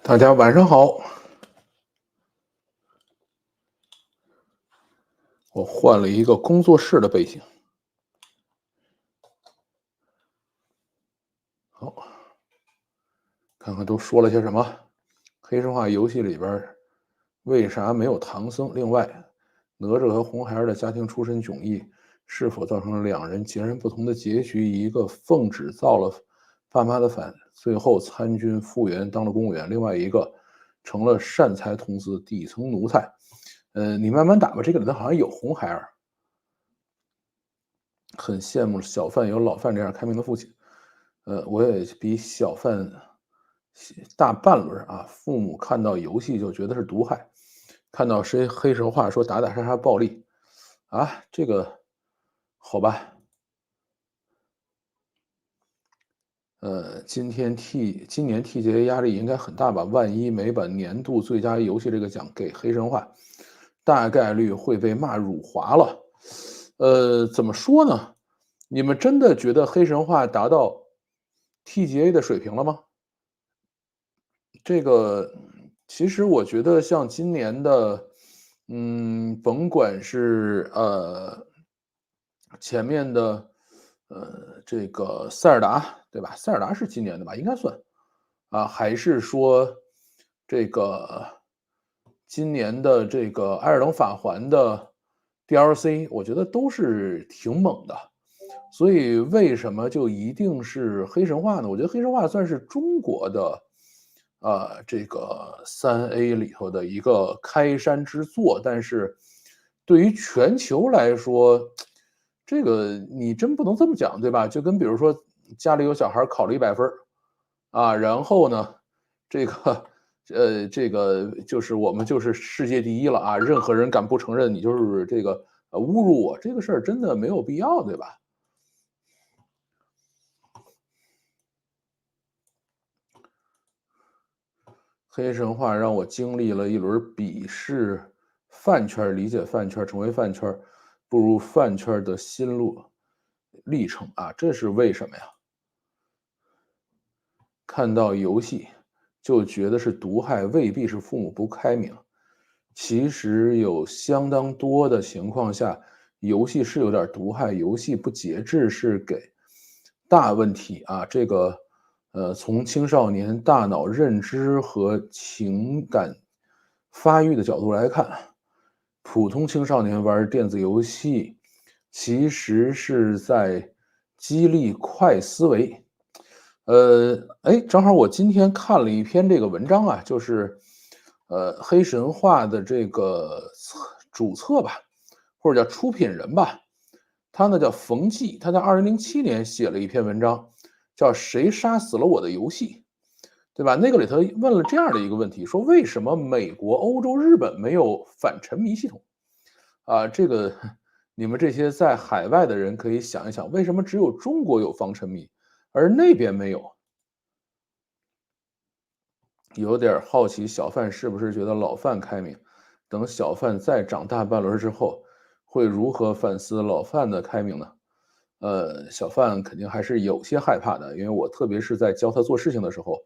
大家晚上好，我换了一个工作室的背景。好，看看都说了些什么。黑神话游戏里边为啥没有唐僧？另外，哪吒和红孩儿的家庭出身迥异，是否造成了两人截然不同的结局？一个奉旨造了爸妈的反，最后参军复员当了公务员；另外一个成了善财童子，底层奴才。你慢慢打吧，这个里头好像有红孩儿。很羡慕小范有老范这样开明的父亲。我也比小范大半轮啊。父母看到游戏就觉得是毒害，看到谁黑神话说打打杀杀暴力啊，这个好吧。今年 TGA 压力应该很大吧？万一没把年度最佳游戏这个奖给黑神话，大概率会被骂辱华了。怎么说呢？你们真的觉得黑神话达到 TGA 的水平了吗？这个其实我觉得像今年的，甭管是前面的这个塞尔达，对吧？塞尔达是今年的吧？应该算啊，还是说这个今年的这个《艾尔登法环》的 DLC，我觉得都是挺猛的。所以为什么就一定是黑神话呢？我觉得黑神话算是中国的，这个3A 里头的一个开山之作，但是对于全球来说，这个你真不能这么讲，对吧？就跟比如说家里有小孩考了100分啊，然后呢，这个这个就是我们就是世界第一了啊，任何人敢不承认你就是这个侮辱我，这个事儿真的没有必要，对吧？黑神话让我经历了一轮鄙视饭圈理解饭圈成为饭圈步入饭圈的心路历程啊，这是为什么呀？看到游戏就觉得是毒害，未必是父母不开明。其实有相当多的情况下，游戏是有点毒害，游戏不节制是给大问题啊。这个从青少年大脑认知和情感发育的角度来看，普通青少年玩电子游戏其实是在激励快思维。正好我今天看了一篇这个文章啊，就是黑神话的这个主策吧，或者叫出品人吧，他呢叫冯骥，他在2007年写了一篇文章，叫《谁杀死了我的游戏》，对吧？那个里头问了这样的一个问题，说为什么美国、欧洲、日本没有反沉迷系统啊？这个你们这些在海外的人可以想一想，为什么只有中国有防沉迷，而那边没有？有点好奇小范是不是觉得老范开明，等小范再长大半轮之后，会如何反思老范的开明呢？小范肯定还是有些害怕的，因为我特别是在教他做事情的时候，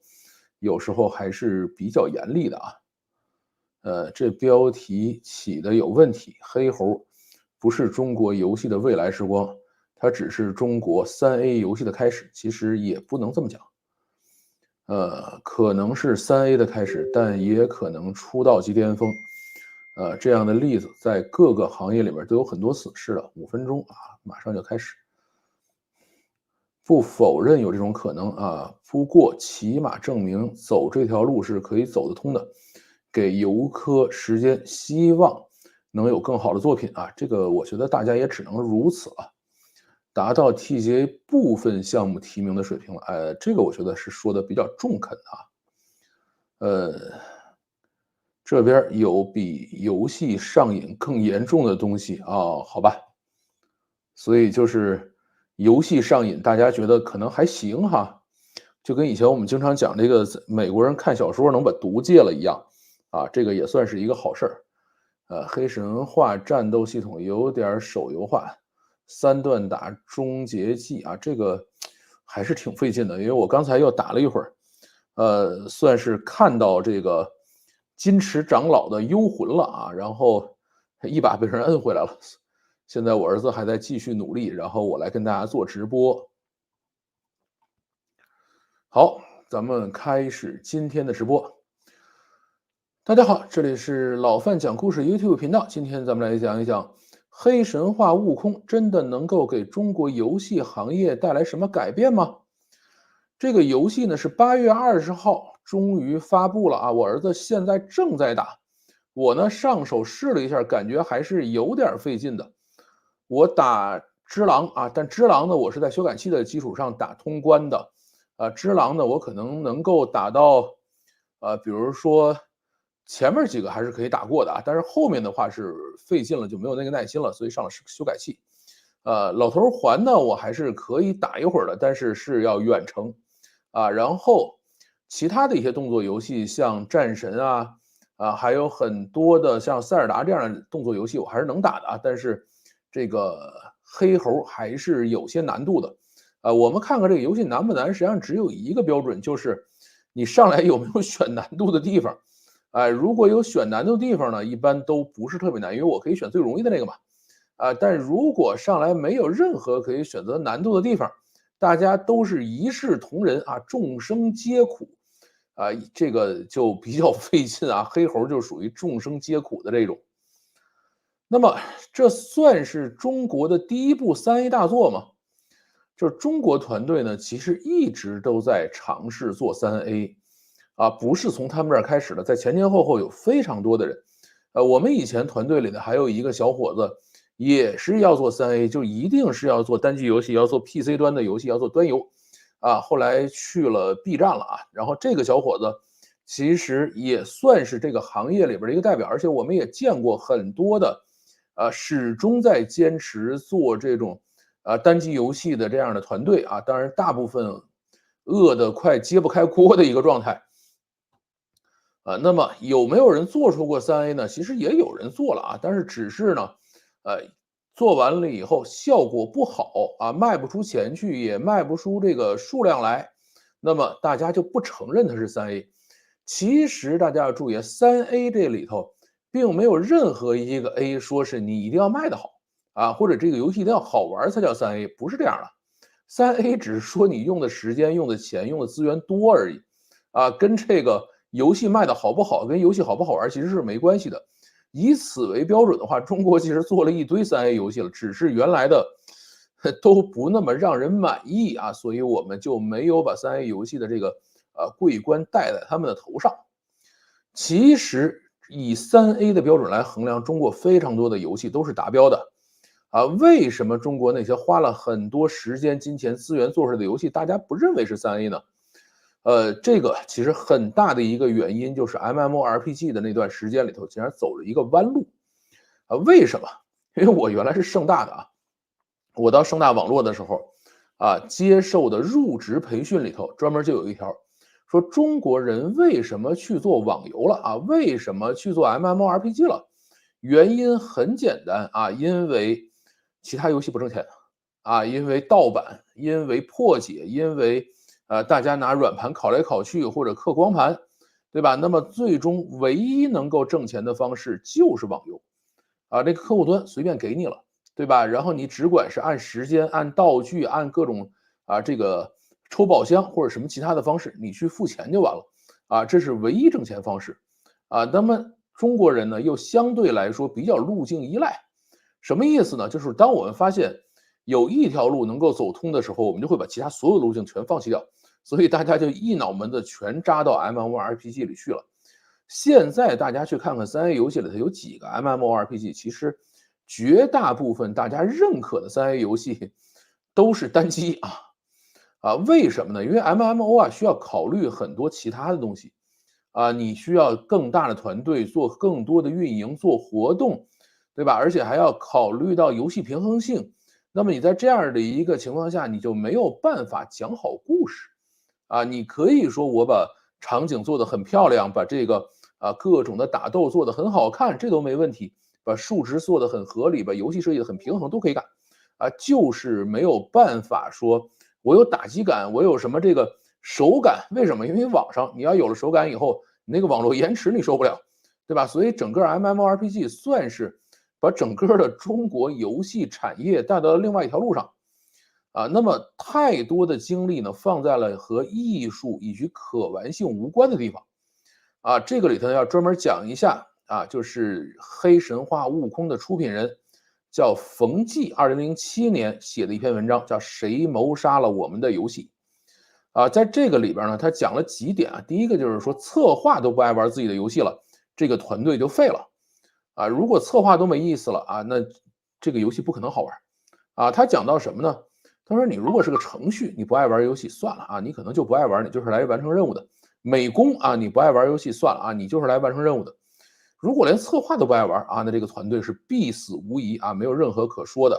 有时候还是比较严厉的啊。这标题起的有问题，黑猴不是中国游戏的未来时光，它只是中国3A 游戏的开始，其实也不能这么讲。可能是3A 的开始，但也可能出道即巅峰。这样的例子在各个行业里面都有很多次。是的，5分钟啊，马上就开始。不否认有这种可能啊，不过起码证明走这条路是可以走得通的，给游客时间，希望能有更好的作品啊。这个我觉得大家也只能如此了。达到 TGA 部分项目提名的水平了，这个我觉得是说的比较中肯的啊。呃，这边有比游戏上瘾更严重的东西啊，好吧。所以就是游戏上瘾，大家觉得可能还行哈，就跟以前我们经常讲这个美国人看小说能把毒戒了一样啊，这个也算是一个好事儿。黑神话战斗系统有点手游化，3段打终结技啊，这个还是挺费劲的，因为我刚才又打了一会儿，算是看到这个金池长老的幽魂了啊，然后一把被人摁回来了。现在我儿子还在继续努力，然后我来跟大家做直播。好，咱们开始今天的直播。大家好，这里是老范讲故事 YouTube 频道。今天咱们来讲一讲黑神话悟空真的能够给中国游戏行业带来什么改变吗？这个游戏呢是8月20号终于发布了啊，我儿子现在正在打，我呢上手试了一下，感觉还是有点费劲的。我打只狼啊，但只狼呢我是在修改器的基础上打通关的，只狼呢我可能够打到，比如说前面几个还是可以打过的啊，但是后面的话是费劲了，就没有那个耐心了，所以上了修改器。老头环呢我还是可以打一会儿的，但是是要远程。然后其他的一些动作游戏，像战神还有很多的像塞尔达这样的动作游戏，我还是能打的啊。但是这个黑猴还是有些难度的。我们看看这个游戏难不难，实际上只有一个标准，就是你上来有没有选难度的地方。如果有选难度的地方呢，一般都不是特别难，因为我可以选最容易的那个嘛。但如果上来没有任何可以选择难度的地方，大家都是一视同仁啊，众生皆苦啊，这个就比较费劲啊。黑猴就属于众生皆苦的这种。那么这算是中国的第一部3A 大作吗？就是中国团队呢，其实一直都在尝试做3A，不是从他们这儿开始的，在前前后后有非常多的人。我们以前团队里呢还有一个小伙子，也是要做3A，就一定是要做单机游戏，要做 PC 端的游戏，要做端游，后来去了 B 站了啊。然后这个小伙子其实也算是这个行业里边的一个代表，而且我们也见过很多的，始终在坚持做这种单机游戏的这样的团队啊。当然，大部分饿得快揭不开锅的一个状态。那么有没有人做出过3A 呢？其实也有人做了啊，但是只是呢，做完了以后效果不好啊，卖不出钱去，也卖不出这个数量来，那么大家就不承认它是3A。其实大家要注意，3A 这里头并没有任何一个 A 说是你一定要卖得好或者这个游戏一定要好玩才叫3A，不是这样的。3A 只是说你用的时间、用的钱、用的资源多而已跟这个游戏卖的好不好，跟游戏好不好玩其实是没关系的。以此为标准的话，中国其实做了一堆3A 游戏了，只是原来的都不那么让人满意所以我们就没有把3A 游戏的这个桂冠戴在他们的头上。其实以3A 的标准来衡量，中国非常多的游戏都是达标的为什么中国那些花了很多时间、金钱、资源做出来的游戏，大家不认为是3A 呢？这个其实很大的一个原因就是 MMORPG 的那段时间里头，竟然走了一个弯路为什么？因为我原来是盛大的我到盛大网络的时候接受的入职培训里头专门就有一条说中国人为什么去做网游了为什么去做 MMORPG 了？原因很简单因为其他游戏不挣钱因为盗版，因为破解，因为大家拿软盘拷来拷去或者刻光盘，对吧？那么最终唯一能够挣钱的方式就是网游这个客户端随便给你了，对吧？然后你只管是按时间、按道具、按各种这个抽宝箱或者什么其他的方式，你去付钱就完了这是唯一挣钱方式那么中国人呢，又相对来说比较路径依赖，什么意思呢？就是当我们发现有一条路能够走通的时候，我们就会把其他所有路径全放弃掉，所以大家就一脑门子全扎到 MMORPG 里去了。现在大家去看看3A 游戏里头有几个 MMORPG，其实绝大部分大家认可的3A 游戏都是单机为什么呢？因为 MMO 需要考虑很多其他的东西你需要更大的团队做更多的运营、做活动，对吧？而且还要考虑到游戏平衡性。那么你在这样的一个情况下，你就没有办法讲好故事你可以说我把场景做得很漂亮，把这个各种的打斗做得很好看，这都没问题。把数值做得很合理，把游戏设计得很平衡，都可以干就是没有办法说我有打击感，我有什么这个手感为什么？因为网上你要有了手感以后，你那个网络延迟你受不了，对吧？所以整个 MMORPG 算是把整个的中国游戏产业带到了另外一条路上。那么太多的精力呢，放在了和艺术以及可玩性无关的地方。这个里头要专门讲一下就是黑神话悟空的出品人叫冯骥，2007年写的一篇文章，叫《谁谋杀了我们的游戏》。在这个里边呢，他讲了几点第一个就是说，策划都不爱玩自己的游戏了，这个团队就废了。如果策划都没意思了那这个游戏不可能好玩。他讲到什么呢？他说你如果是个程序，你不爱玩游戏算了你可能就不爱玩，你就是来完成任务的。美工你不爱玩游戏算了你就是来完成任务的。如果连策划都不爱玩那这个团队是必死无疑没有任何可说的。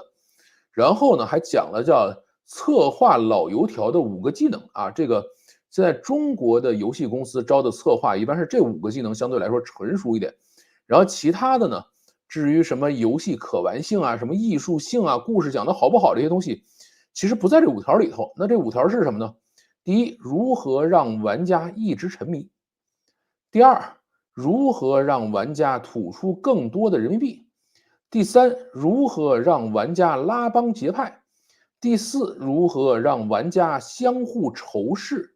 然后呢，还讲了叫策划老油条的5个技能这个现在中国的游戏公司招的策划一般是这5个技能相对来说纯熟一点，然后其他的呢，至于什么游戏可玩性什么艺术性故事讲的好不好这些东西，其实不在这5条里头。那这5条是什么呢？第一，如何让玩家一直沉迷；第二，如何让玩家吐出更多的人民币；第三，如何让玩家拉帮结派；第四，如何让玩家相互仇视；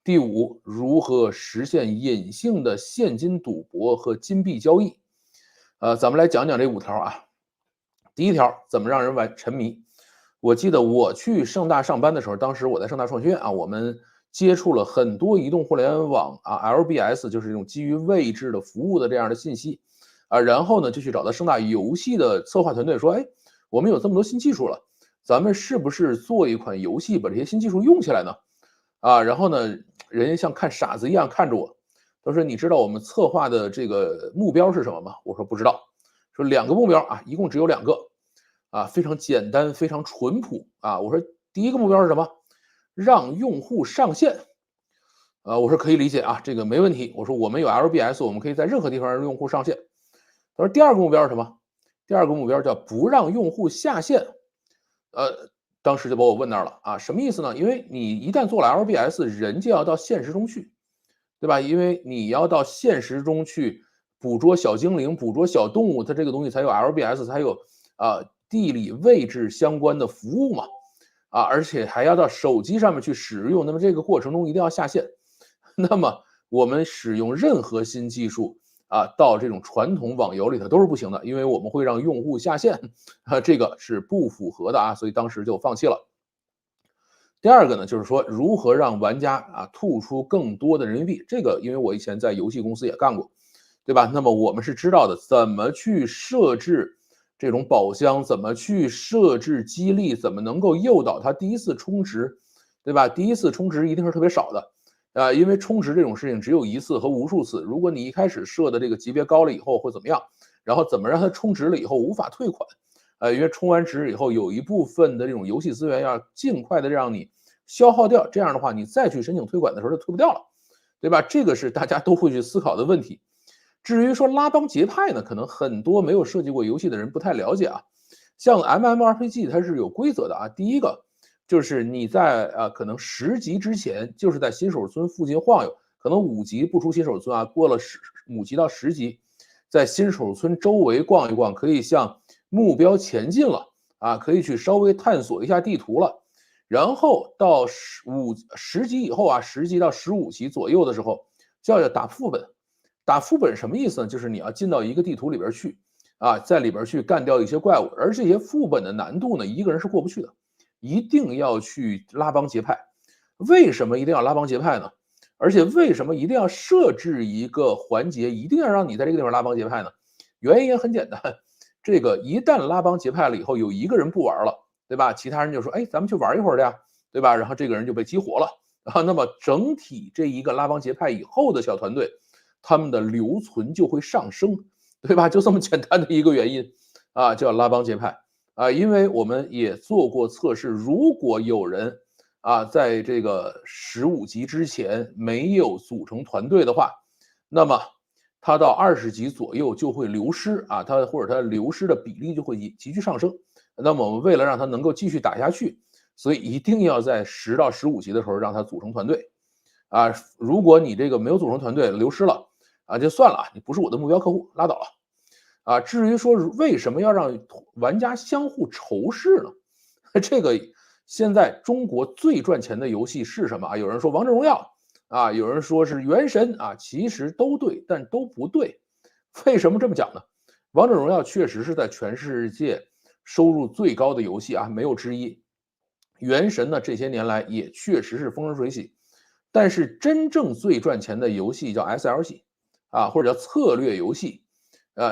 第五，如何实现隐性的现金赌博和金币交易。咱们来讲讲这5条第一条，怎么让人沉迷？我记得我去盛大上班的时候，当时我在盛大创新院我们接触了很多移动互联网LBS， 就是这种基于位置的服务的这样的信息然后呢就去找到盛大游戏的策划团队说，我们有这么多新技术了，咱们是不是做一款游戏把这些新技术用起来呢？然后呢，人家像看傻子一样看着我，他说你知道我们策划的这个目标是什么吗？我说不知道。说2个目标一共只有2个非常简单，非常淳朴我说第一个目标是什么？让用户上线。我说可以理解这个没问题。我说我们有 LBS， 我们可以在任何地方让用户上线。他说第2个目标是什么？第2个目标叫不让用户下线。当时就把我问那儿了什么意思呢？因为你一旦做了 LBS， 人就要到现实中去，对吧？因为你要到现实中去捕捉小精灵，捕捉小动物，它这个东西才有 LBS， 才有地理位置相关的服务嘛而且还要到手机上面去使用，那么这个过程中一定要下线。那么我们使用任何新技术到这种传统网游里头都是不行的，因为我们会让用户下线这个是不符合的所以当时就放弃了。第2个呢，就是说如何让玩家吐出更多的人民币。这个因为我以前在游戏公司也干过，对吧？那么我们是知道的怎么去设置这种宝箱，怎么去设置激励，怎么能够诱导它第一次充值，对吧？第一次充值一定是特别少的因为充值这种事情只有1次和无数次，如果你一开始设的这个级别高了以后会怎么样？然后怎么让它充值了以后无法退款？因为充完值以后有一部分的这种游戏资源要尽快的让你消耗掉，这样的话你再去申请退款的时候就退不掉了，对吧？这个是大家都会去思考的问题。至于说拉帮结派呢，可能很多没有设计过游戏的人不太了解像 MMORPG 它是有规则的第一个就是你在可能10级之前，就是在新手村附近晃悠，可能5级不出新手村过了5级到10级，在新手村周围逛一逛，可以向目标前进了可以去稍微探索一下地图了。然后到10级以后10级到15级左右的时候，就要打副本。打副本什么意思呢？就是你要进到一个地图里边去在里边去干掉一些怪物，而这些副本的难度呢，一个人是过不去的，一定要去拉帮结派。为什么一定要拉帮结派呢？而且为什么一定要设置一个环节，一定要让你在这个地方拉帮结派呢？原因也很简单，这个一旦拉帮结派了以后，有一个人不玩了，对吧？其他人就说，咱们去玩一会儿的对吧？然后这个人就被激活了那么整体这一个拉帮结派以后的小团队，他们的留存就会上升，对吧？就这么简单的一个原因叫拉帮结派因为我们也做过测试，如果有人在这个15级之前没有组成团队的话，那么他到20级左右就会流失他流失的比例就会急剧上升。那么我们为了让他能够继续打下去，所以一定要在10到15级的时候让他组成团队啊，如果你这个没有组成团队流失了啊，就算了啊，你不是我的目标客户，拉倒了。啊，至于说为什么要让玩家相互仇视呢？这个现在中国最赚钱的游戏是什么啊？有人说王者荣耀啊，有人说是原神啊，其实都对，但都不对。为什么这么讲呢？王者荣耀确实是在全世界收入最高的游戏啊，没有之一。原神呢，这些年来也确实是风生水起，但是真正最赚钱的游戏叫 SLG 啊，或者叫策略游戏，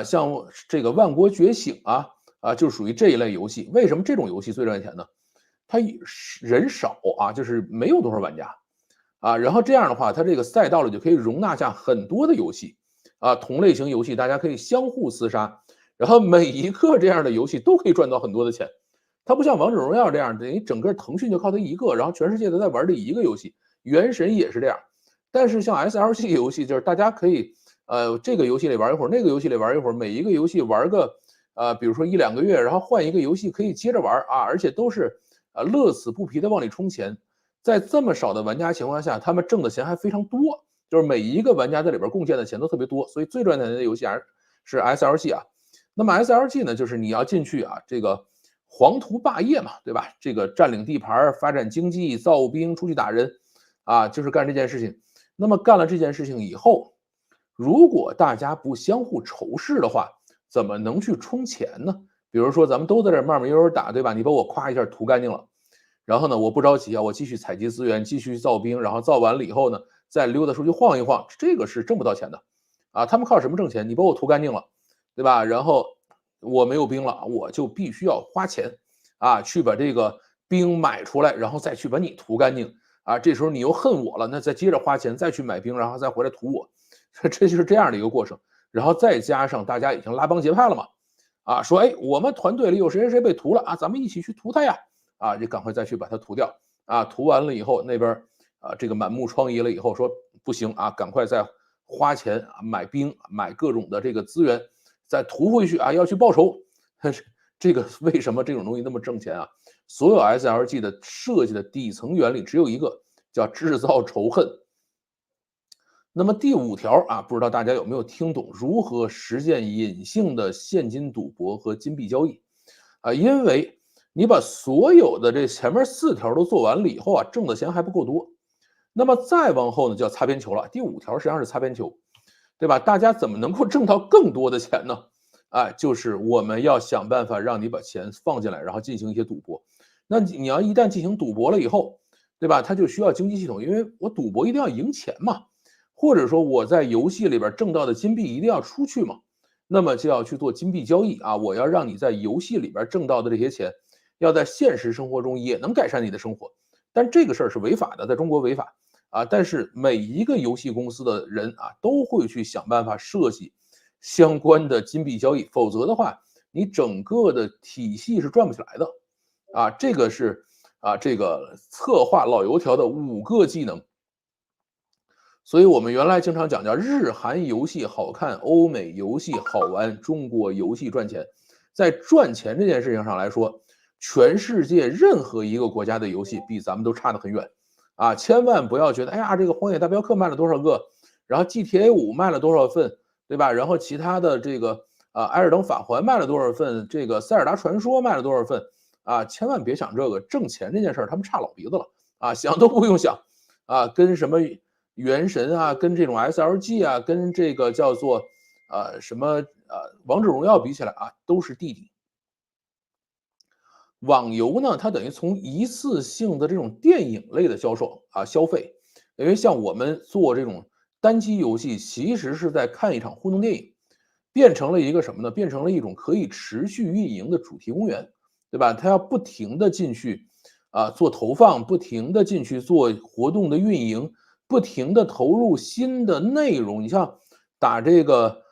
像这个万国觉醒就属于这一类游戏。为什么这种游戏最赚钱呢？它人少啊，就是没有多少玩家啊，然后这样的话，它这个赛道里就可以容纳下很多的游戏啊，同类型游戏大家可以相互厮杀，然后每一个这样的游戏都可以赚到很多的钱。它不像王者荣耀这样，等于整个腾讯就靠它一个，然后全世界都在玩这一个游戏。原神也是这样，但是像 SLG 游戏，就是大家可以这个游戏里玩一会儿，那个游戏里玩一会儿，每一个游戏玩个比如说一两个月，然后换一个游戏可以接着玩啊，而且都是乐此不疲的往里充钱。在这么少的玩家情况下，他们挣的钱还非常多，就是每一个玩家在里边贡献的钱都特别多，所以最赚钱的游戏还是 SLG 啊。那么 SLG 呢，就是你要进去啊，这个黄图霸业嘛，对吧？这个占领地盘、发展经济、造兵、出去打人啊，就是干这件事情。那么干了这件事情以后，如果大家不相互仇视的话，怎么能去充钱呢？比如说咱们都在这慢慢悠悠打，对吧？你把我夸一下涂干净了，然后呢，我不着急啊，我继续采集资源，继续造兵，然后造完了以后呢，再溜达出去晃一晃，这个是挣不到钱的啊。他们靠什么挣钱？你把我涂干净了，对吧？然后我没有兵了，我就必须要花钱啊，去把这个兵买出来，然后再去把你涂干净啊。这时候你又恨我了，那再接着花钱再去买兵，然后再回来涂我，这就是这样的一个过程。然后再加上大家已经拉帮结派了嘛，啊，说哎，我们团队里有谁谁谁被涂了啊，咱们一起去涂他呀。啊，就赶快再去把它涂掉啊！涂完了以后，那边这个满目疮痍了以后，说不行啊，赶快再花钱啊，买兵，买各种的这个资源，再涂回去啊，要去报仇。这个为什么这种东西那么挣钱啊？所有 SLG 的设计的底层原理只有一个，叫制造仇恨。那么第五条啊，不知道大家有没有听懂？如何实现隐性的现金赌博和金币交易？啊，因为你把所有的这前面4条都做完了以后啊，挣的钱还不够多。那么再往后呢，叫擦边球了。第5条实际上是擦边球，对吧？大家怎么能够挣到更多的钱呢？哎，就是我们要想办法让你把钱放进来，然后进行一些赌博。那你要一旦进行赌博了以后，对吧？它就需要经济系统，因为我赌博一定要赢钱嘛，或者说我在游戏里边挣到的金币一定要出去嘛。那么就要去做金币交易啊！我要让你在游戏里边挣到的这些钱，要在现实生活中也能改善你的生活。但这个事儿是违法的，在中国违法啊！但是每一个游戏公司的人啊，都会去想办法设计相关的金币交易，否则的话，你整个的体系是转不起来的啊！这个是这个策划老油条的5个技能。所以我们原来经常讲叫日韩游戏好看，欧美游戏好玩，中国游戏赚钱。在赚钱这件事情上来说，全世界任何一个国家的游戏比咱们都差得很远啊！千万不要觉得，哎呀，这个《荒野大镖客》卖了多少个，然后 GTA5卖了多少份，对吧？然后其他的这个艾尔登法环卖了多少份，这个塞尔达传说卖了多少份啊！千万别想这个挣钱这件事儿，他们差老鼻子了啊！想都不用想啊，跟什么原神啊，跟这种 SLG 啊，跟这个叫做什么王者荣耀比起来啊，都是弟弟。网游呢，它等于从一次性的这种电影类的销售消费，因为像我们做这种单机游戏，其实是在看一场互动电影，变成了一个什么呢？变成了一种可以持续运营的主题公园，对吧？它要不停的进去做投放，不停的进去做活动的运营，不停的投入新的内容。你像打这个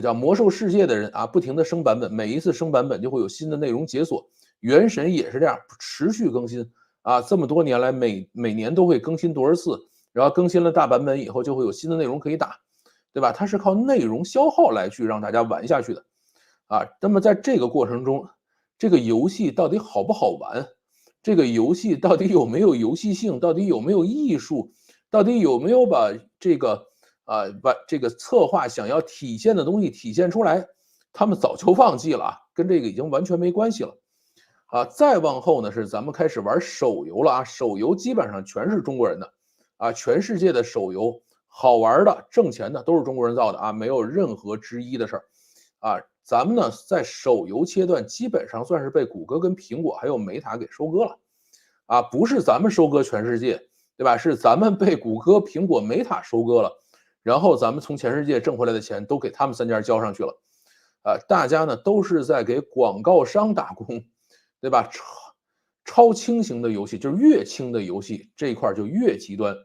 叫魔兽世界的人啊，不停的升版本，每一次升版本就会有新的内容解锁。原神也是这样，持续更新啊，这么多年来每年都会更新多少次，然后更新了大版本以后就会有新的内容可以打，对吧？它是靠内容消耗来去让大家玩下去的啊。那么在这个过程中，这个游戏到底好不好玩？这个游戏到底有没有游戏性？到底有没有艺术？到底有没有把这个策划想要体现的东西体现出来，他们早就忘记了啊，跟这个已经完全没关系了。再往后呢，是咱们开始玩手游了啊，手游基本上全是中国人的啊，全世界的手游好玩的、挣钱的都是中国人造的啊，没有任何之一的事儿啊。咱们呢在手游阶段基本上算是被谷歌跟苹果还有美塔给收割了啊，不是咱们收割全世界，对吧？是咱们被谷歌、苹果、美塔收割了，然后咱们从全世界挣回来的钱都给他们3家交上去了。大家呢都是在给广告商打工，对吧？超轻型的游戏，就是越轻的游戏这一块就越极端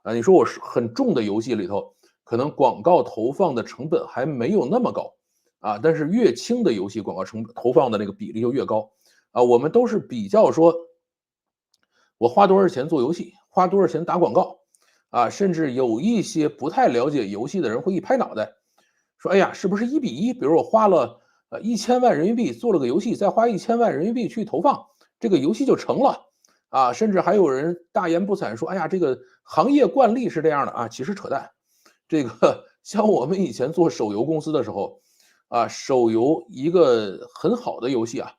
啊。你说我是很重的游戏里头，可能广告投放的成本还没有那么高啊，但是越轻的游戏广告成本投放的那个比例就越高啊。我们都是比较说，我花多少钱做游戏，花多少钱打广告啊，甚至有一些不太了解游戏的人会一拍脑袋，说：“哎呀，是不是1:1？比如我花了1000万人民币做了个游戏，再花1000万人民币去投放，这个游戏就成了。”啊，甚至还有人大言不惭说：“哎呀，这个行业惯例是这样的啊。”其实扯淡。这个像我们以前做手游公司的时候，啊，手游一个很好的游戏啊，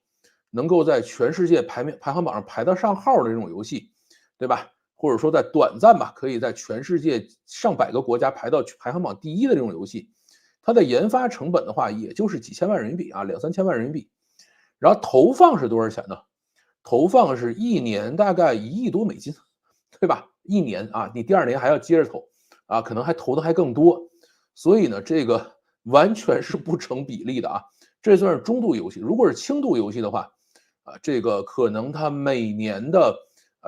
能够在全世界排行榜上排得上号的这种游戏，对吧？或者说在短暂吧，可以在全世界上百个国家排到排行榜第一的这种游戏，它的研发成本的话，也就是几千万人民币啊，2、3千万人民币。然后投放是多少钱呢？投放是一年大概1亿多美金，对吧？一年啊，你第2年还要接着投啊，可能还投的还更多。所以呢，这个完全是不成比例的啊。这算是中度游戏，如果是轻度游戏的话，这个可能它每年的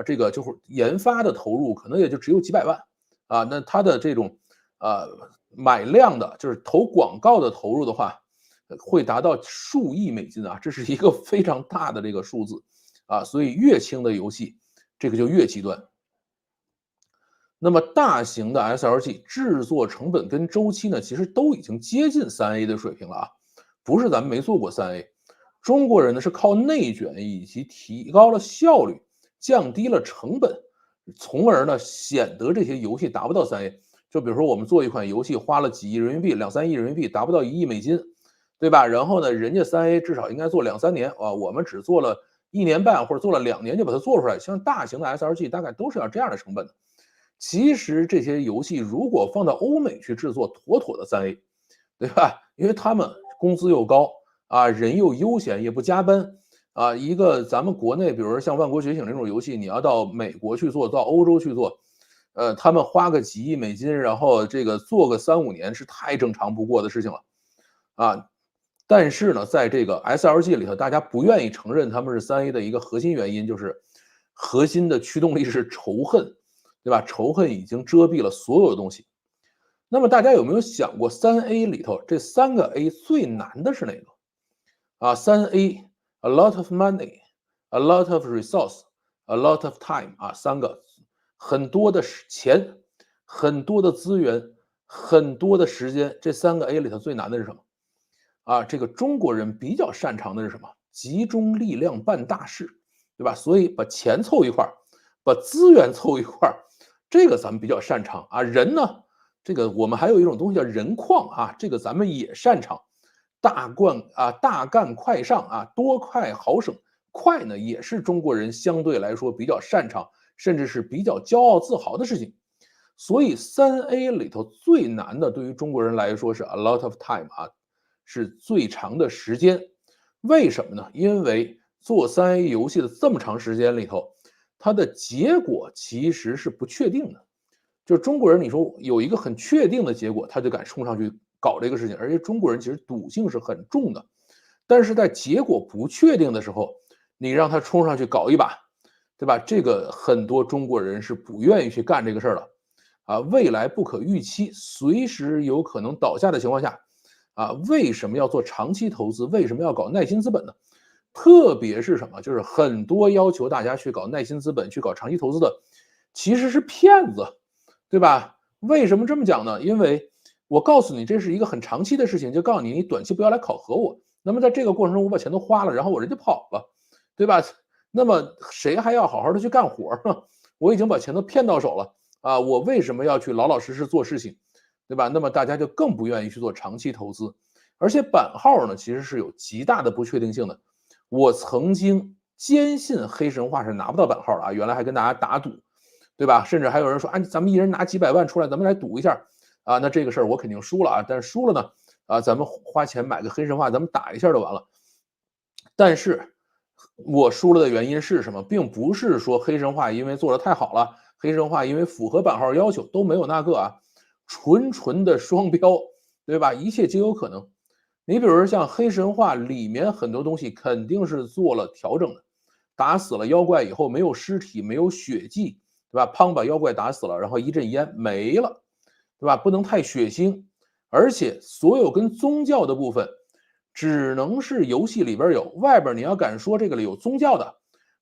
这个就是研发的投入可能也就只有几百万啊。那它的这种买量的，就是投广告的投入的话，会达到数亿美金啊，这是一个非常大的这个数字啊。所以越轻的游戏，这个就越极端。那么大型的 SLG 制作成本跟周期呢，其实都已经接近3A 的水平了啊，不是咱们没做过3A。中国人呢是靠内卷以及提高了效率，降低了成本，从而呢显得这些游戏达不到3A。就比如说我们做一款游戏花了几亿人民币，2、3亿人民币，达不到1亿美金，对吧？然后呢，人家3A 至少应该做2、3年啊，我们只做了1年半或者做了2年就把它做出来。像大型的 SLG 大概都是要这样的成本的。其实这些游戏如果放到欧美去制作，妥妥的3A，对吧？因为他们工资又高啊，人又悠闲，也不加班啊。一个咱们国内，比如说像《万国觉醒》这种游戏，你要到美国去做，到欧洲去做，他们花个几亿美金，然后这个做个3、5年是太正常不过的事情了啊。但是呢，在这个 SLG 里头，大家不愿意承认他们是3A 的一个核心原因，就是核心的驱动力是仇恨。对吧？仇恨已经遮蔽了所有的东西。那么大家有没有想过，3A 里头这3个 A 最难的是哪个？3A，a lot of money，a lot of resource，a lot of time 啊，3个，很多的钱，很多的资源，很多的时间。这3个 A 里头最难的是什么？这个中国人比较擅长的是什么？集中力量办大事，对吧？所以把钱凑一块儿，把资源凑一块儿。这个咱们比较擅长啊，人呢，这个我们还有一种东西叫人矿啊，这个咱们也擅长，大干快上啊，多快好省，快呢也是中国人相对来说比较擅长，甚至是比较骄傲自豪的事情。所以3A 里头最难的，对于中国人来说是 a lot of time 啊，是最长的时间。为什么呢？因为做3A 游戏的这么长时间里头，它的结果其实是不确定的。就是中国人，你说有一个很确定的结果，他就敢冲上去搞这个事情，而且中国人其实赌性是很重的。但是在结果不确定的时候，你让他冲上去搞一把，对吧？这个很多中国人是不愿意去干这个事儿的。未来不可预期，随时有可能倒下的情况下，为什么要做长期投资？为什么要搞耐心资本呢？特别是什么？就是很多要求大家去搞耐心资本、去搞长期投资的，其实是骗子，对吧？为什么这么讲呢？因为我告诉你这是一个很长期的事情，就告诉你，你短期不要来考核我。那么在这个过程中，我把钱都花了，然后我人就跑了，对吧？那么谁还要好好的去干活呢？我已经把钱都骗到手了，啊，我为什么要去老老实实做事情，对吧？那么大家就更不愿意去做长期投资，而且版号呢，其实是有极大的不确定性的。我曾经坚信黑神话是拿不到版号的啊，原来还跟大家打赌，对吧？甚至还有人说，啊，咱们一人拿几百万出来，咱们来赌一下啊。那这个事儿我肯定输了啊，但是输了呢，啊，咱们花钱买个黑神话，咱们打一下就完了。但是我输了的原因是什么？并不是说黑神话因为做的太好了，黑神话因为符合版号要求都没有那个啊，纯纯的双标，对吧？一切皆有可能。你比如说像黑神话里面很多东西肯定是做了调整的，打死了妖怪以后没有尸体，没有血迹，对吧？砰把妖怪打死了，然后一阵烟没了，对吧？不能太血腥，而且所有跟宗教的部分。只能是游戏里边有，外边你要敢说这个里有宗教的，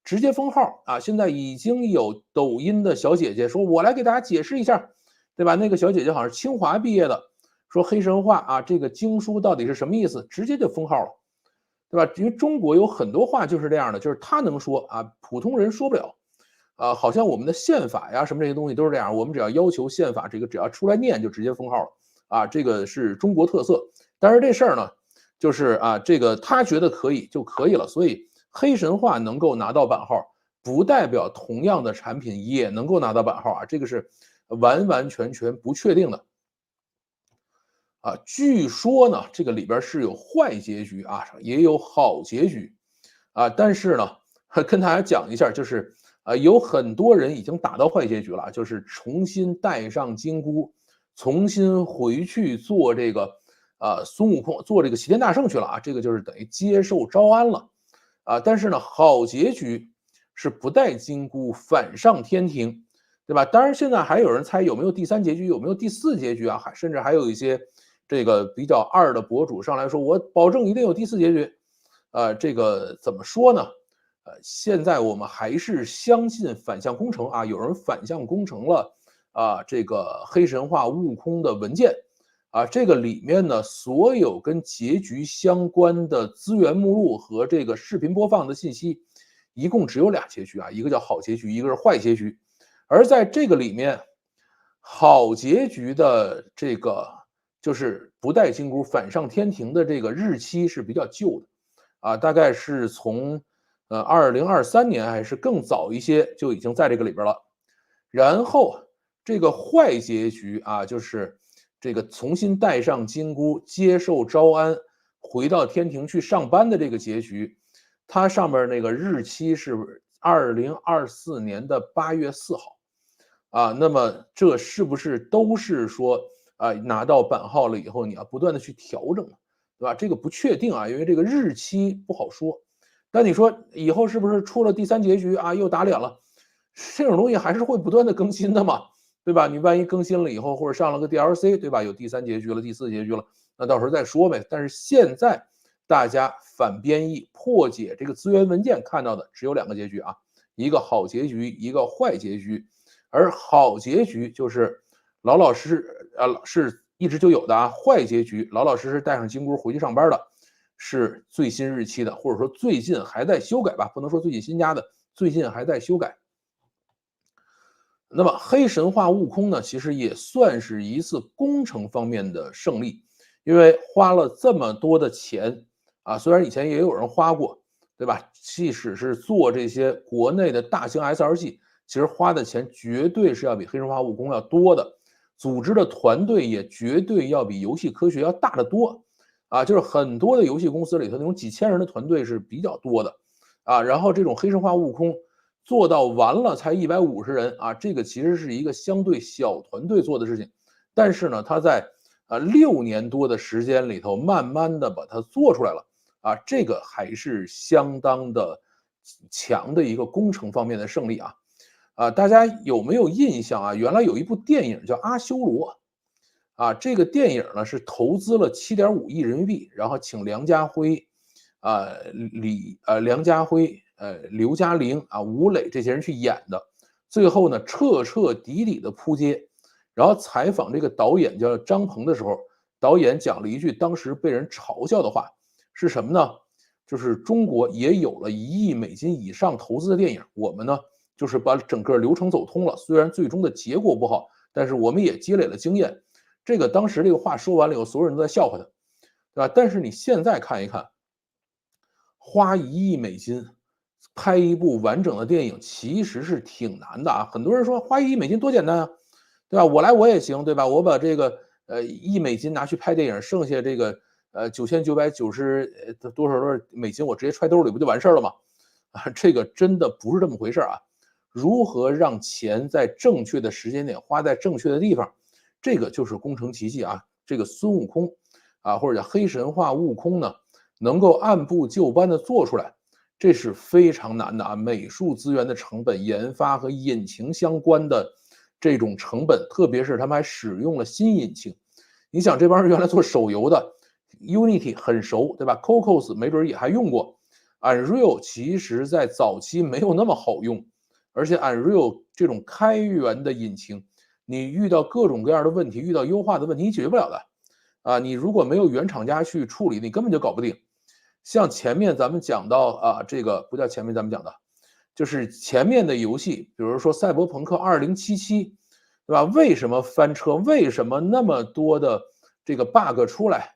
直接封号啊！现在已经有抖音的小姐姐说，我来给大家解释一下，对吧？那个小姐姐好像是清华毕业的，说黑神话啊，这个经书到底是什么意思，直接就封号了，对吧？因为中国有很多话就是这样的，就是他能说啊，普通人说不了。啊，好像我们的宪法呀，什么这些东西都是这样，我们只要要求宪法这个只要出来念就直接封号了啊，这个是中国特色。但是这事儿呢，就是啊，这个他觉得可以就可以了，所以黑神话能够拿到版号，不代表同样的产品也能够拿到版号啊，这个是完完全全不确定的啊。据说呢，这个里边是有坏结局啊，也有好结局啊，但是呢，跟大家讲一下，就是有很多人已经打到坏结局了，就是重新戴上金箍，重新回去做这个孙悟空做这个齐天大圣去了啊，这个就是等于接受招安了啊。但是呢，好结局是不带金箍反上天庭，对吧？当然，现在还有人猜有没有第三结局，有没有第四结局啊？甚至还有一些这个比较二的博主上来说，我保证一定有第四结局。这个怎么说呢？现在我们还是相信反向工程啊，有人反向工程了啊，这个黑神话悟空的文件啊，这个里面呢，所有跟结局相关的资源目录和这个视频播放的信息，一共只有俩结局啊，一个叫好结局，一个是坏结局。而在这个里面，好结局的这个就是不带金箍反上天庭的这个日期是比较旧的啊，大概是从2023年还是更早一些就已经在这个里边了。然后这个坏结局啊，就是这个重新戴上金箍，接受招安，回到天庭去上班的这个结局，它上面那个日期是2024年的8月4号啊。那么这是不是都是说啊，拿到版号了以后，你要不断的去调整，对吧？这个不确定啊，因为这个日期不好说。但你说以后是不是出了第三结局啊，又打脸了？这种东西还是会不断的更新的嘛，对吧？你万一更新了以后，或者上了个 DLC，对吧？有第三结局了，第四结局了，那到时候再说呗。但是现在大家反编译破解这个资源文件看到的只有两个结局啊，一个好结局，一个坏结局。而好结局就是老老实实是一直就有的啊，坏结局老老实实带上金箍回去上班的，是最新日期的，或者说最近还在修改吧，不能说最近新加的，最近还在修改。那么黑神话悟空呢，其实也算是一次工程方面的胜利，因为花了这么多的钱啊，虽然以前也有人花过，对吧？即使是做这些国内的大型 SLG，其实花的钱绝对是要比黑神话悟空要多的，组织的团队也绝对要比游戏科学要大得多啊，就是很多的游戏公司里头那种几千人的团队是比较多的啊，然后这种黑神话悟空。做到完了才150人啊，这个其实是一个相对小团队做的事情，但是呢，他在6年多的时间里头，慢慢的把它做出来了啊，这个还是相当的强的一个工程方面的胜利啊大家有没有印象啊？原来有一部电影叫《阿修罗》啊，这个电影呢是投资了7.5亿人民币，然后请梁家辉梁家辉、刘嘉玲啊、吴磊这些人去演的，最后呢彻彻底底的扑街。然后采访这个导演叫张鹏的时候，导演讲了一句当时被人嘲笑的话，是什么呢？就是中国也有了1亿美金以上投资的电影，我们呢就是把整个流程走通了。虽然最终的结果不好，但是我们也积累了经验。这个当时这个话说完了以后，所有人都在笑话他，对吧？但是你现在看一看，花1亿美金拍一部完整的电影，其实是挺难的啊。很多人说花1亿美金多简单啊，对吧？我来我也行，对吧？我把这个1亿美金拿去拍电影，剩下这个9990多少美金，我直接揣兜里不就完事儿了吗？啊，这个真的不是这么回事啊。如何让钱在正确的时间点花在正确的地方，这个就是工程奇迹啊。这个孙悟空啊，或者叫黑神话悟空呢，能够按部就班的做出来，这是非常难的啊。美术资源的成本、研发和引擎相关的这种成本，特别是他们还使用了新引擎。你想这帮人原来做手游的 Unity 很熟，对吧 ？Cocos 没准也还用过。Unreal 其实在早期没有那么好用，而且 Unreal 这种开源的引擎，你遇到各种各样的问题，遇到优化的问题，你解决不了的。啊，你如果没有原厂家去处理，你根本就搞不定。像前面咱们讲到啊，这个不叫前面咱们讲的，就是前面的游戏，比如说《赛博朋克2077》，对吧？为什么翻车？为什么那么多的这个 bug 出来？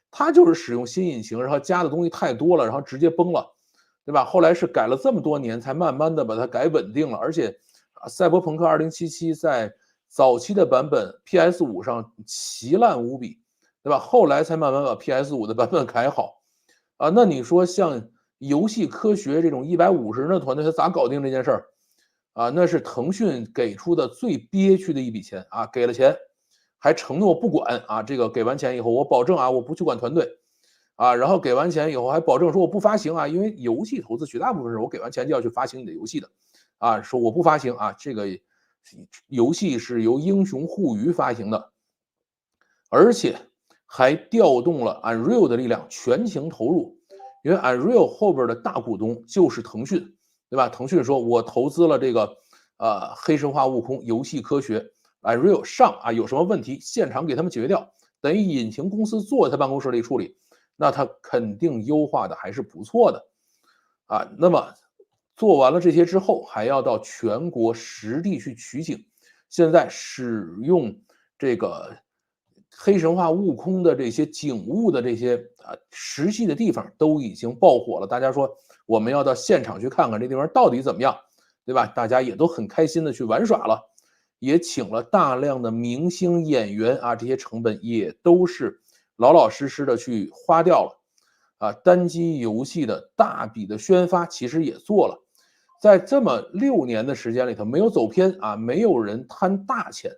它就是使用新引擎，然后加的东西太多了，然后直接崩了。对吧？后来是改了这么多年，才慢慢的把它改稳定了。而且，赛博朋克2077》在早期的版本 PS5上奇烂无比，对吧？后来才慢慢把 PS5的版本改好。啊，那你说像游戏科学这种150人的团队，他咋搞定这件事儿？啊，那是腾讯给出的最憋屈的一笔钱啊，给了钱，还承诺不管啊，这个给完钱以后，我保证啊，我不去管团队。啊，然后给完钱以后还保证说我不发行啊，因为游戏投资绝大部分是我给完钱就要去发行你的游戏的，啊，说我不发行啊，这个游戏是由英雄互娱发行的，而且还调动了 Unreal 的力量，全情投入，因为 Unreal 后边的大股东就是腾讯，对吧？腾讯说我投资了这个黑神话悟空游戏科学 Unreal 上啊，有什么问题现场给他们解决掉，等于引擎公司坐在他办公室里处理。那它肯定优化的还是不错的啊。那么做完了这些之后，还要到全国实地去取景。现在使用这个黑神话悟空的这些景物的这些实际的地方都已经爆火了。大家说我们要到现场去看看这地方到底怎么样，对吧？大家也都很开心的去玩耍了，也请了大量的明星演员啊，这些成本也都是老老实实的去花掉了，啊，单机游戏的大笔的宣发其实也做了，在这么6年的时间里头没有走偏啊，没有人贪大钱，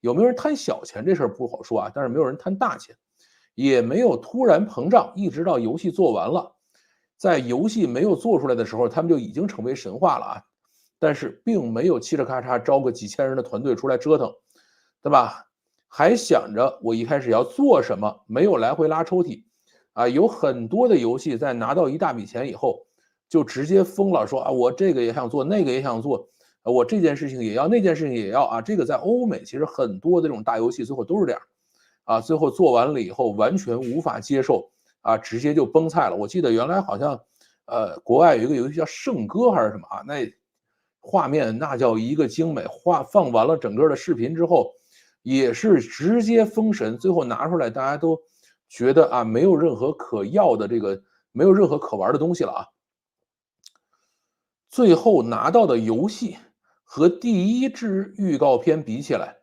有没有人贪小钱这事儿不好说啊，但是没有人贪大钱，也没有突然膨胀，一直到游戏做完了，在游戏没有做出来的时候，他们就已经成为神话了啊，但是并没有嘁哩咔嚓招个几千人的团队出来折腾，对吧？还想着我一开始要做什么，没有来回拉抽屉，啊，有很多的游戏在拿到一大笔钱以后，就直接疯了，说啊，我这个也想做，那个也想做，我这件事情也要，那件事情也要啊。这个在欧美其实很多的这种大游戏最后都是这样，啊，最后做完了以后完全无法接受，啊，直接就崩菜了。我记得原来好像，国外有一个游戏叫圣歌还是什么啊，那画面那叫一个精美，放完了整个的视频之后。也是直接封神，最后拿出来，大家都觉得啊，没有任何可要的这个，没有任何可玩的东西了啊。最后拿到的游戏和第一支预告片比起来，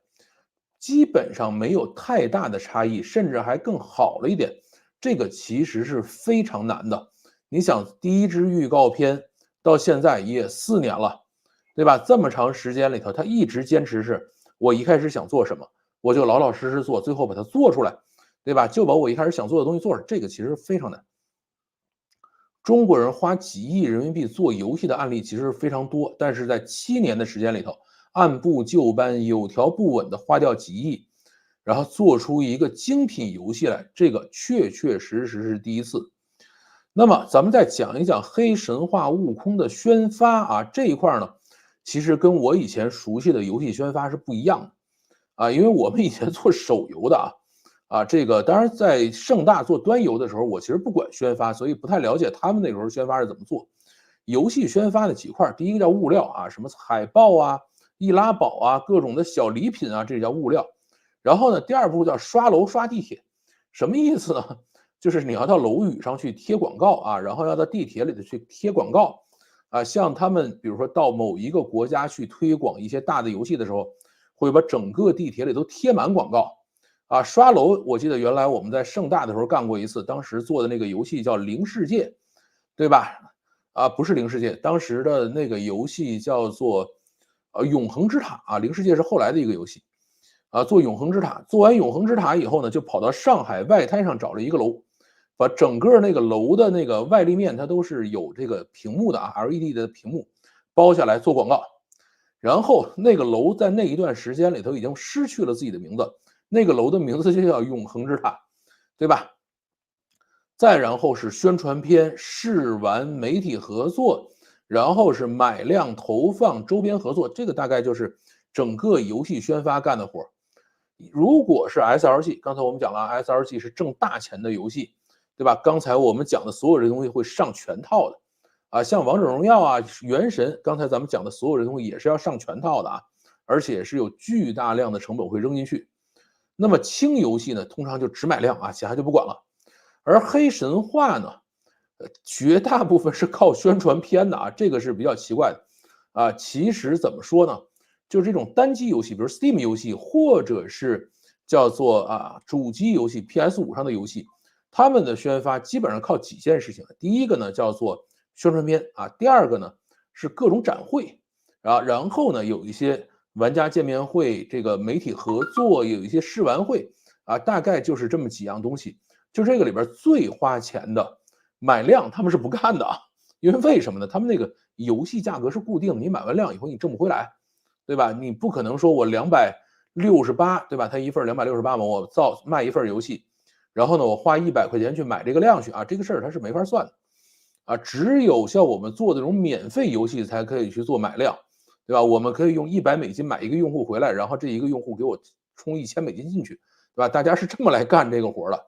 基本上没有太大的差异，甚至还更好了一点。这个其实是非常难的。你想，第一支预告片到现在也4年了，对吧？这么长时间里头，他一直坚持是。我一开始想做什么，我就老老实实做，最后把它做出来，对吧？就把我一开始想做的东西做出来，这个其实非常难。中国人花几亿人民币做游戏的案例其实非常多，但是在7年的时间里头，按部就班、有条不紊的花掉几亿，然后做出一个精品游戏来，这个确确实实是第一次。那么咱们再讲一讲黑神话悟空的宣发啊，这一块呢，其实跟我以前熟悉的游戏宣发是不一样的啊，因为我们以前做手游的这个当然在盛大做端游的时候，我其实不管宣发，所以不太了解他们那时候宣发是怎么做。游戏宣发的几块，第一个叫物料啊，什么海报啊、易拉宝啊、各种的小礼品啊，这叫物料。然后呢，第二步叫刷楼刷地铁，什么意思呢？就是你要到楼宇上去贴广告啊，然后要到地铁里头去贴广告啊。像他们比如说到某一个国家去推广一些大的游戏的时候，会把整个地铁里都贴满广告啊。刷楼，我记得原来我们在盛大的时候干过一次，当时做的那个游戏叫《零世界》，对吧？啊，不是《零世界》，当时的那个游戏叫做《永恒之塔》啊，《零世界》是后来的一个游戏。啊，做永恒之塔，做完永恒之塔以后呢，就跑到上海外滩上找了一个楼，把整个那个楼的那个外立面它都是有这个屏幕的啊，LED 的屏幕包下来做广告。然后那个楼在那一段时间里头已经失去了自己的名字，那个楼的名字就叫永恒之塔，对吧？再然后是宣传片、试玩、媒体合作，然后是买量、投放、周边合作，这个大概就是整个游戏宣发干的活。如果是 SLG， 刚才我们讲了 SLG 是挣大钱的游戏，对吧？刚才我们讲的所有这东西会上全套的啊，像王者荣耀啊、原神，刚才咱们讲的所有这东西也是要上全套的啊，而且是有巨大量的成本会扔进去。那么轻游戏呢，通常就只买量啊，其他就不管了。而黑神话呢，绝大部分是靠宣传片的啊，这个是比较奇怪的啊。其实怎么说呢？就是这种单机游戏，比如 Steam 游戏，或者是叫做主机游戏 PS5上的游戏，他们的宣发基本上靠几件事情。第一个呢叫做宣传片啊，第二个呢是各种展会啊，然后呢有一些玩家见面会，这个媒体合作，有一些试玩会啊，大概就是这么几样东西。就这个里边最花钱的买量他们是不干的啊，因为什么呢？他们那个游戏价格是固定的，你买完量以后你挣不回来。对吧？你不可能说我268，对吧？它一份268嘛，我卖一份游戏，然后呢，我花100块钱去买这个量去啊，这个事儿它是没法算的啊。只有像我们做这种免费游戏才可以去做买量，对吧？我们可以用$100买一个用户回来，然后这一个用户给我充$1000进去，对吧？大家是这么来干这个活的。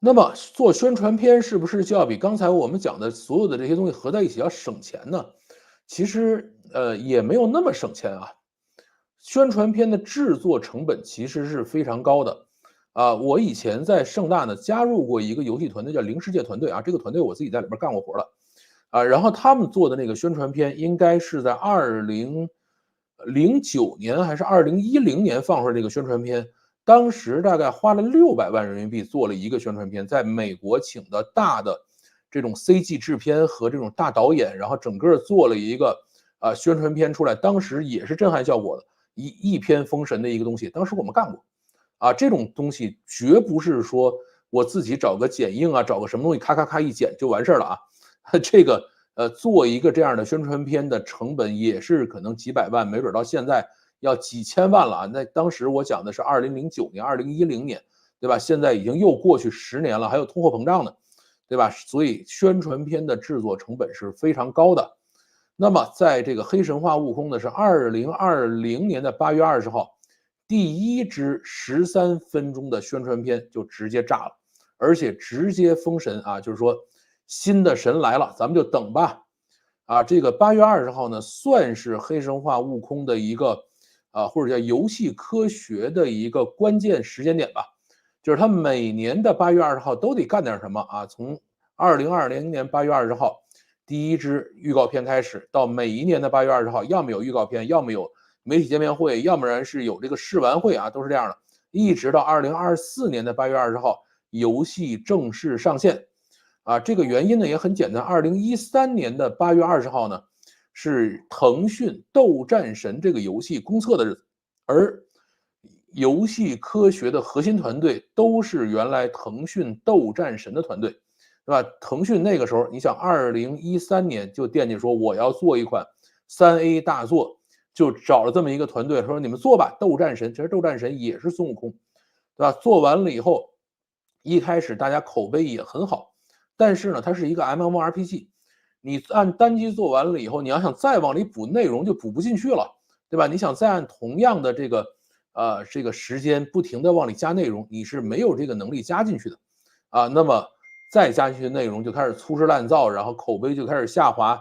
那么做宣传片是不是就要比刚才我们讲的所有的这些东西合在一起要省钱呢？其实也没有那么省钱啊。宣传片的制作成本其实是非常高的啊。我以前在盛大呢加入过一个游戏团队叫零世界团队啊，这个团队我自己在里边干过活了啊。然后他们做的那个宣传片应该是在2009年还是2010年放出来这个宣传片。当时大概花了600万人民币做了一个宣传片，在美国请的大的这种 CG 制片和这种大导演，然后整个做了一个宣传片出来，当时也是震撼效果的，一片封神的一个东西。当时我们干过啊，这种东西绝不是说我自己找个剪映啊，找个什么东西咔咔咔一剪就完事儿了啊。这个做一个这样的宣传片的成本也是可能几百万，没准到现在要几千万了啊。那当时我讲的是2009年、2010年，对吧？现在已经又过去10年了，还有通货膨胀呢，对吧？所以宣传片的制作成本是非常高的。那么在这个《黑神话：悟空》呢，是2020年的8月20号，第一支13分钟的宣传片就直接炸了，而且直接封神啊，就是说新的神来了，咱们就等吧。啊，这个8月20号呢，算是黑神话悟空的一个或者叫游戏科学的一个关键时间点吧。就是他每年的8月20号都得干点什么啊？从2020年8月20号第一支预告片开始，到每一年的8月20号，要么有预告片，要么有媒体见面会，要不然是有这个试玩会啊，都是这样的。一直到2024年的8月20号，游戏正式上线。啊，这个原因呢也很简单，2013年的8月20号呢，是腾讯《斗战神》这个游戏公测的日子，而游戏科学的核心团队都是原来腾讯《斗战神》的团队，对吧？腾讯那个时候，你想2013年就惦记说我要做一款3A 大作，就找了这么一个团队，说你们做吧，《斗战神》。其实《斗战神》也是孙悟空，对吧？做完了以后，一开始大家口碑也很好。但是呢，它是一个 MMORPG，你按单机做完了以后，你要想再往里补内容就补不进去了，对吧？你想再按同样的这个这个时间不停的往里加内容，你是没有这个能力加进去的那么再加进去的内容就开始粗制滥造，然后口碑就开始下滑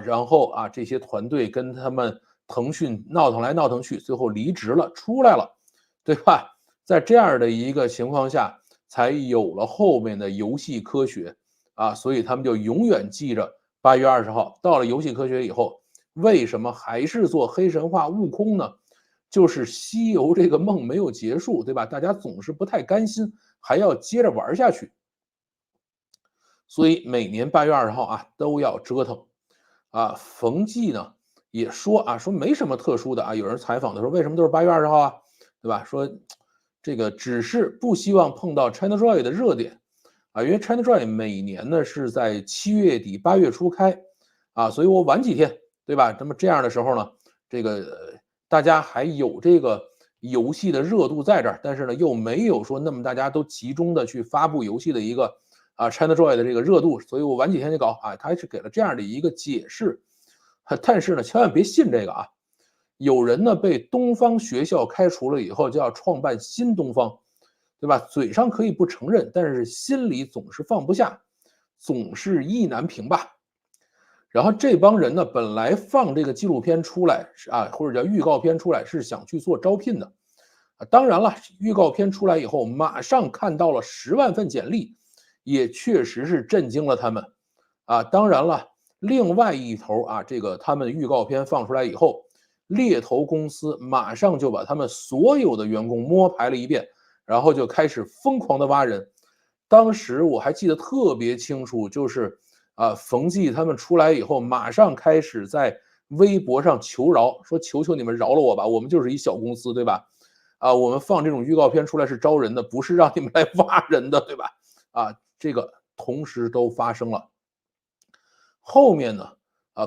然后这些团队跟他们腾讯闹腾来闹腾去，最后离职了，出来了，对吧？在这样的一个情况下，才有了后面的游戏科学所以他们就永远记着8月20号。到了游戏科学以后，为什么还是做黑神话悟空呢？就是西游这个梦没有结束，对吧？大家总是不太甘心，还要接着玩下去，所以每年8月20号都要折腾冯骥呢也说没什么特殊的有人采访的时候，为什么都是8月20号对吧？说这个只是不希望碰到 ChinaJoy 的热点因为 ChinaJoy 每年呢是在7月底8月初开所以我晚几天，对吧？那么这样的时候呢，这个大家还有这个游戏的热度在这儿，但是呢又没有说那么大家都集中的去发布游戏的一个ChinaJoy 的这个热度，所以我晚几天就搞他是给了这样的一个解释。但是呢，千万别信这个有人呢被东方学校开除了以后，就要创办新东方，对吧？嘴上可以不承认，但是心里总是放不下，总是意难平吧。然后这帮人呢，本来放这个纪录片出来或者叫预告片出来，是想去做招聘的当然了，预告片出来以后，马上看到了10万份简历，也确实是震惊了他们当然了。另外一头这个他们预告片放出来以后，猎头公司马上就把他们所有的员工摸排了一遍，然后就开始疯狂的挖人。当时我还记得特别清楚，就是冯骥他们出来以后，马上开始在微博上求饶，说求求你们饶了我吧，我们就是一小公司，对吧？我们放这种预告片出来是招人的，不是让你们来挖人的，对吧？这个同时都发生了。后面呢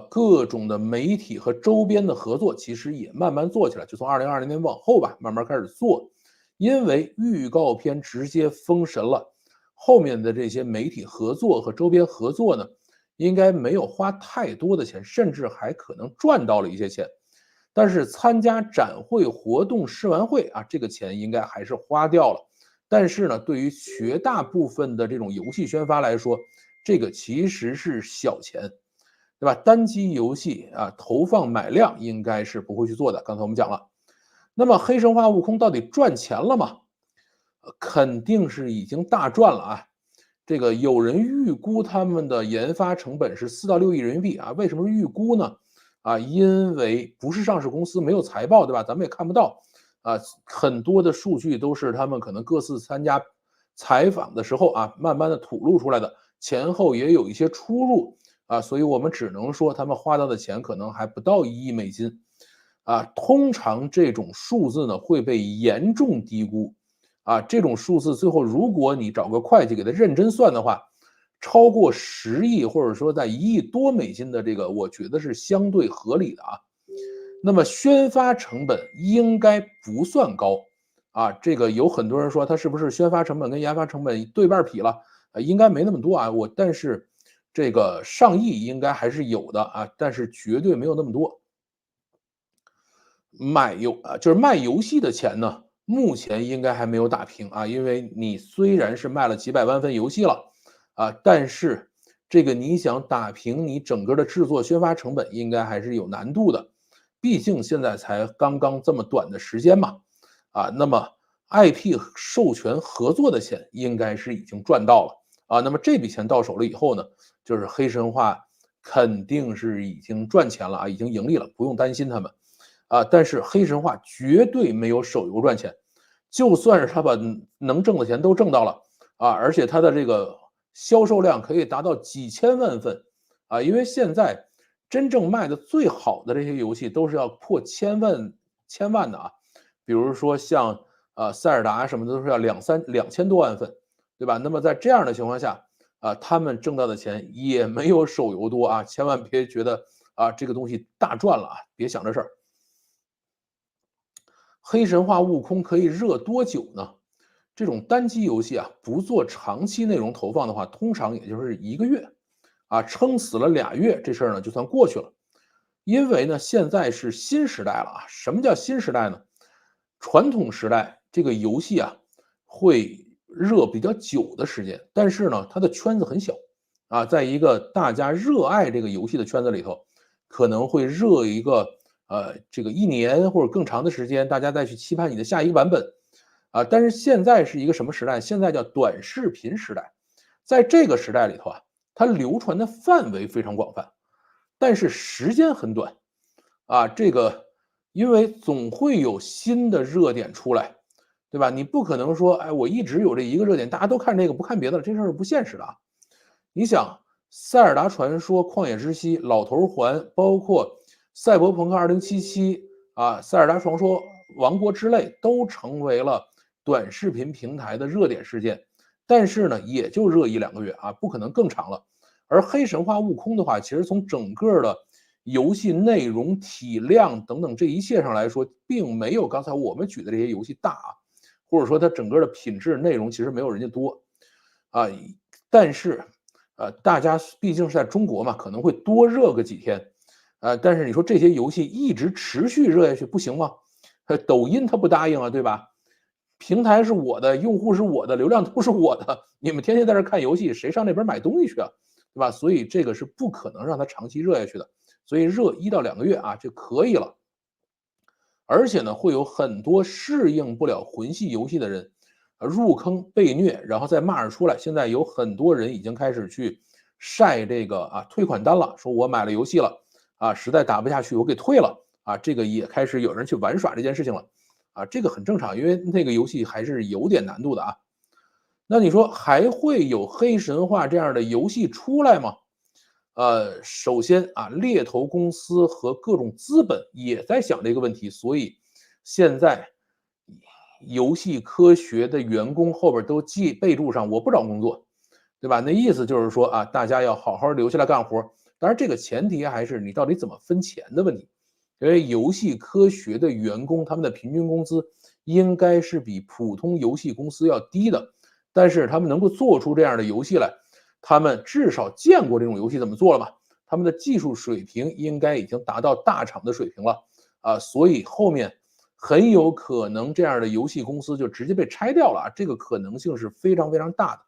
各种的媒体和周边的合作其实也慢慢做起来，就从2020年往后吧，慢慢开始做。因为预告片直接封神了，后面的这些媒体合作和周边合作呢，应该没有花太多的钱，甚至还可能赚到了一些钱。但是参加展会活动试玩会这个钱应该还是花掉了。但是呢，对于绝大部分的这种游戏宣发来说，这个其实是小钱，对吧？单机游戏投放买量应该是不会去做的。刚才我们讲了，那么黑神话悟空到底赚钱了吗？肯定是已经大赚了这个有人预估他们的研发成本是4到6亿人民币为什么预估呢？因为不是上市公司，没有财报，对吧？咱们也看不到很多的数据都是他们可能各自参加采访的时候慢慢的吐露出来的，前后也有一些出入所以我们只能说他们花到的钱可能还不到1亿美金通常这种数字呢会被严重低估这种数字最后如果你找个会计给它认真算的话，超过10亿或者说在1亿多美金的这个，我觉得是相对合理的那么宣发成本应该不算高这个有很多人说它是不是宣发成本跟研发成本对半劈了应该没那么多但是这个上亿应该还是有的但是绝对没有那么多。就是卖游戏的钱呢，目前应该还没有打平因为你虽然是卖了几百万份游戏了但是这个你想打平你整个的制作宣发成本，应该还是有难度的。毕竟现在才刚刚这么短的时间嘛那么 IP 授权合作的钱应该是已经赚到了那么这笔钱到手了以后呢，就是黑神话肯定是已经赚钱了已经盈利了，不用担心他们但是黑神话绝对没有手游赚钱，就算是他把能挣的钱都挣到了而且它的这个销售量可以达到几千万份因为现在真正卖的最好的这些游戏都是要破千万的比如说像塞尔达什么的都是要2000多万份，对吧？那么在这样的情况下他们挣到的钱也没有手游多千万别觉得这个东西大赚了别想这事儿。黑神话悟空可以热多久呢？这种单机游戏不做长期内容投放的话，通常也就是1个月撑死了2月，这事儿呢就算过去了。因为呢，现在是新时代了什么叫新时代呢？传统时代这个游戏啊，会热比较久的时间，但是呢，它的圈子很小啊，在一个大家热爱这个游戏的圈子里头，可能会热一个这个1年或者更长的时间，大家再去期盼你的下一个版本啊。但是现在是一个什么时代？现在叫短视频时代，在这个时代里头啊，它流传的范围非常广泛，但是时间很短啊。这个因为总会有新的热点出来，对吧？你不可能说，哎，我一直有这一个热点，大家都看这个不看别的了，这事儿是不现实的啊。你想，塞尔达传说、旷野之息、老头环，包括赛博朋克2077啊，塞尔达传说、王国之泪，都成为了短视频平台的热点事件。但是呢，也就热1、2个月啊，不可能更长了。而黑神话悟空的话，其实从整个的游戏内容、体量等等这一切上来说，并没有刚才我们举的这些游戏大啊，或者说它整个的品质内容其实没有人家多啊。但是大家毕竟是在中国嘛，可能会多热个几天，但是你说这些游戏一直持续热下去不行吗？抖音它不答应啊，对吧？平台是我的，用户是我的，流量都是我的，你们天天在这看游戏，谁上那边买东西去啊？对吧？所以这个是不可能让它长期热下去的，所以热1到2个月啊就可以了。而且呢，会有很多适应不了魂系游戏的人，入坑被虐，然后再骂着出来。现在有很多人已经开始去晒这个退款单了，说我买了游戏了实在打不下去，我给退了这个也开始有人去玩耍这件事情了这个很正常，因为那个游戏还是有点难度的啊。那你说还会有黑神话这样的游戏出来吗？首先猎头公司和各种资本也在想这个问题，所以现在游戏科学的员工后边都备注上我不找工作，对吧？那意思就是说大家要好好留下来干活。当然，这个前提还是你到底怎么分钱的问题。因为游戏科学的员工他们的平均工资应该是比普通游戏公司要低的，但是他们能够做出这样的游戏来，他们至少见过这种游戏怎么做了吧？他们的技术水平应该已经达到大厂的水平了所以后面很有可能这样的游戏公司就直接被拆掉了这个可能性是非常非常大的。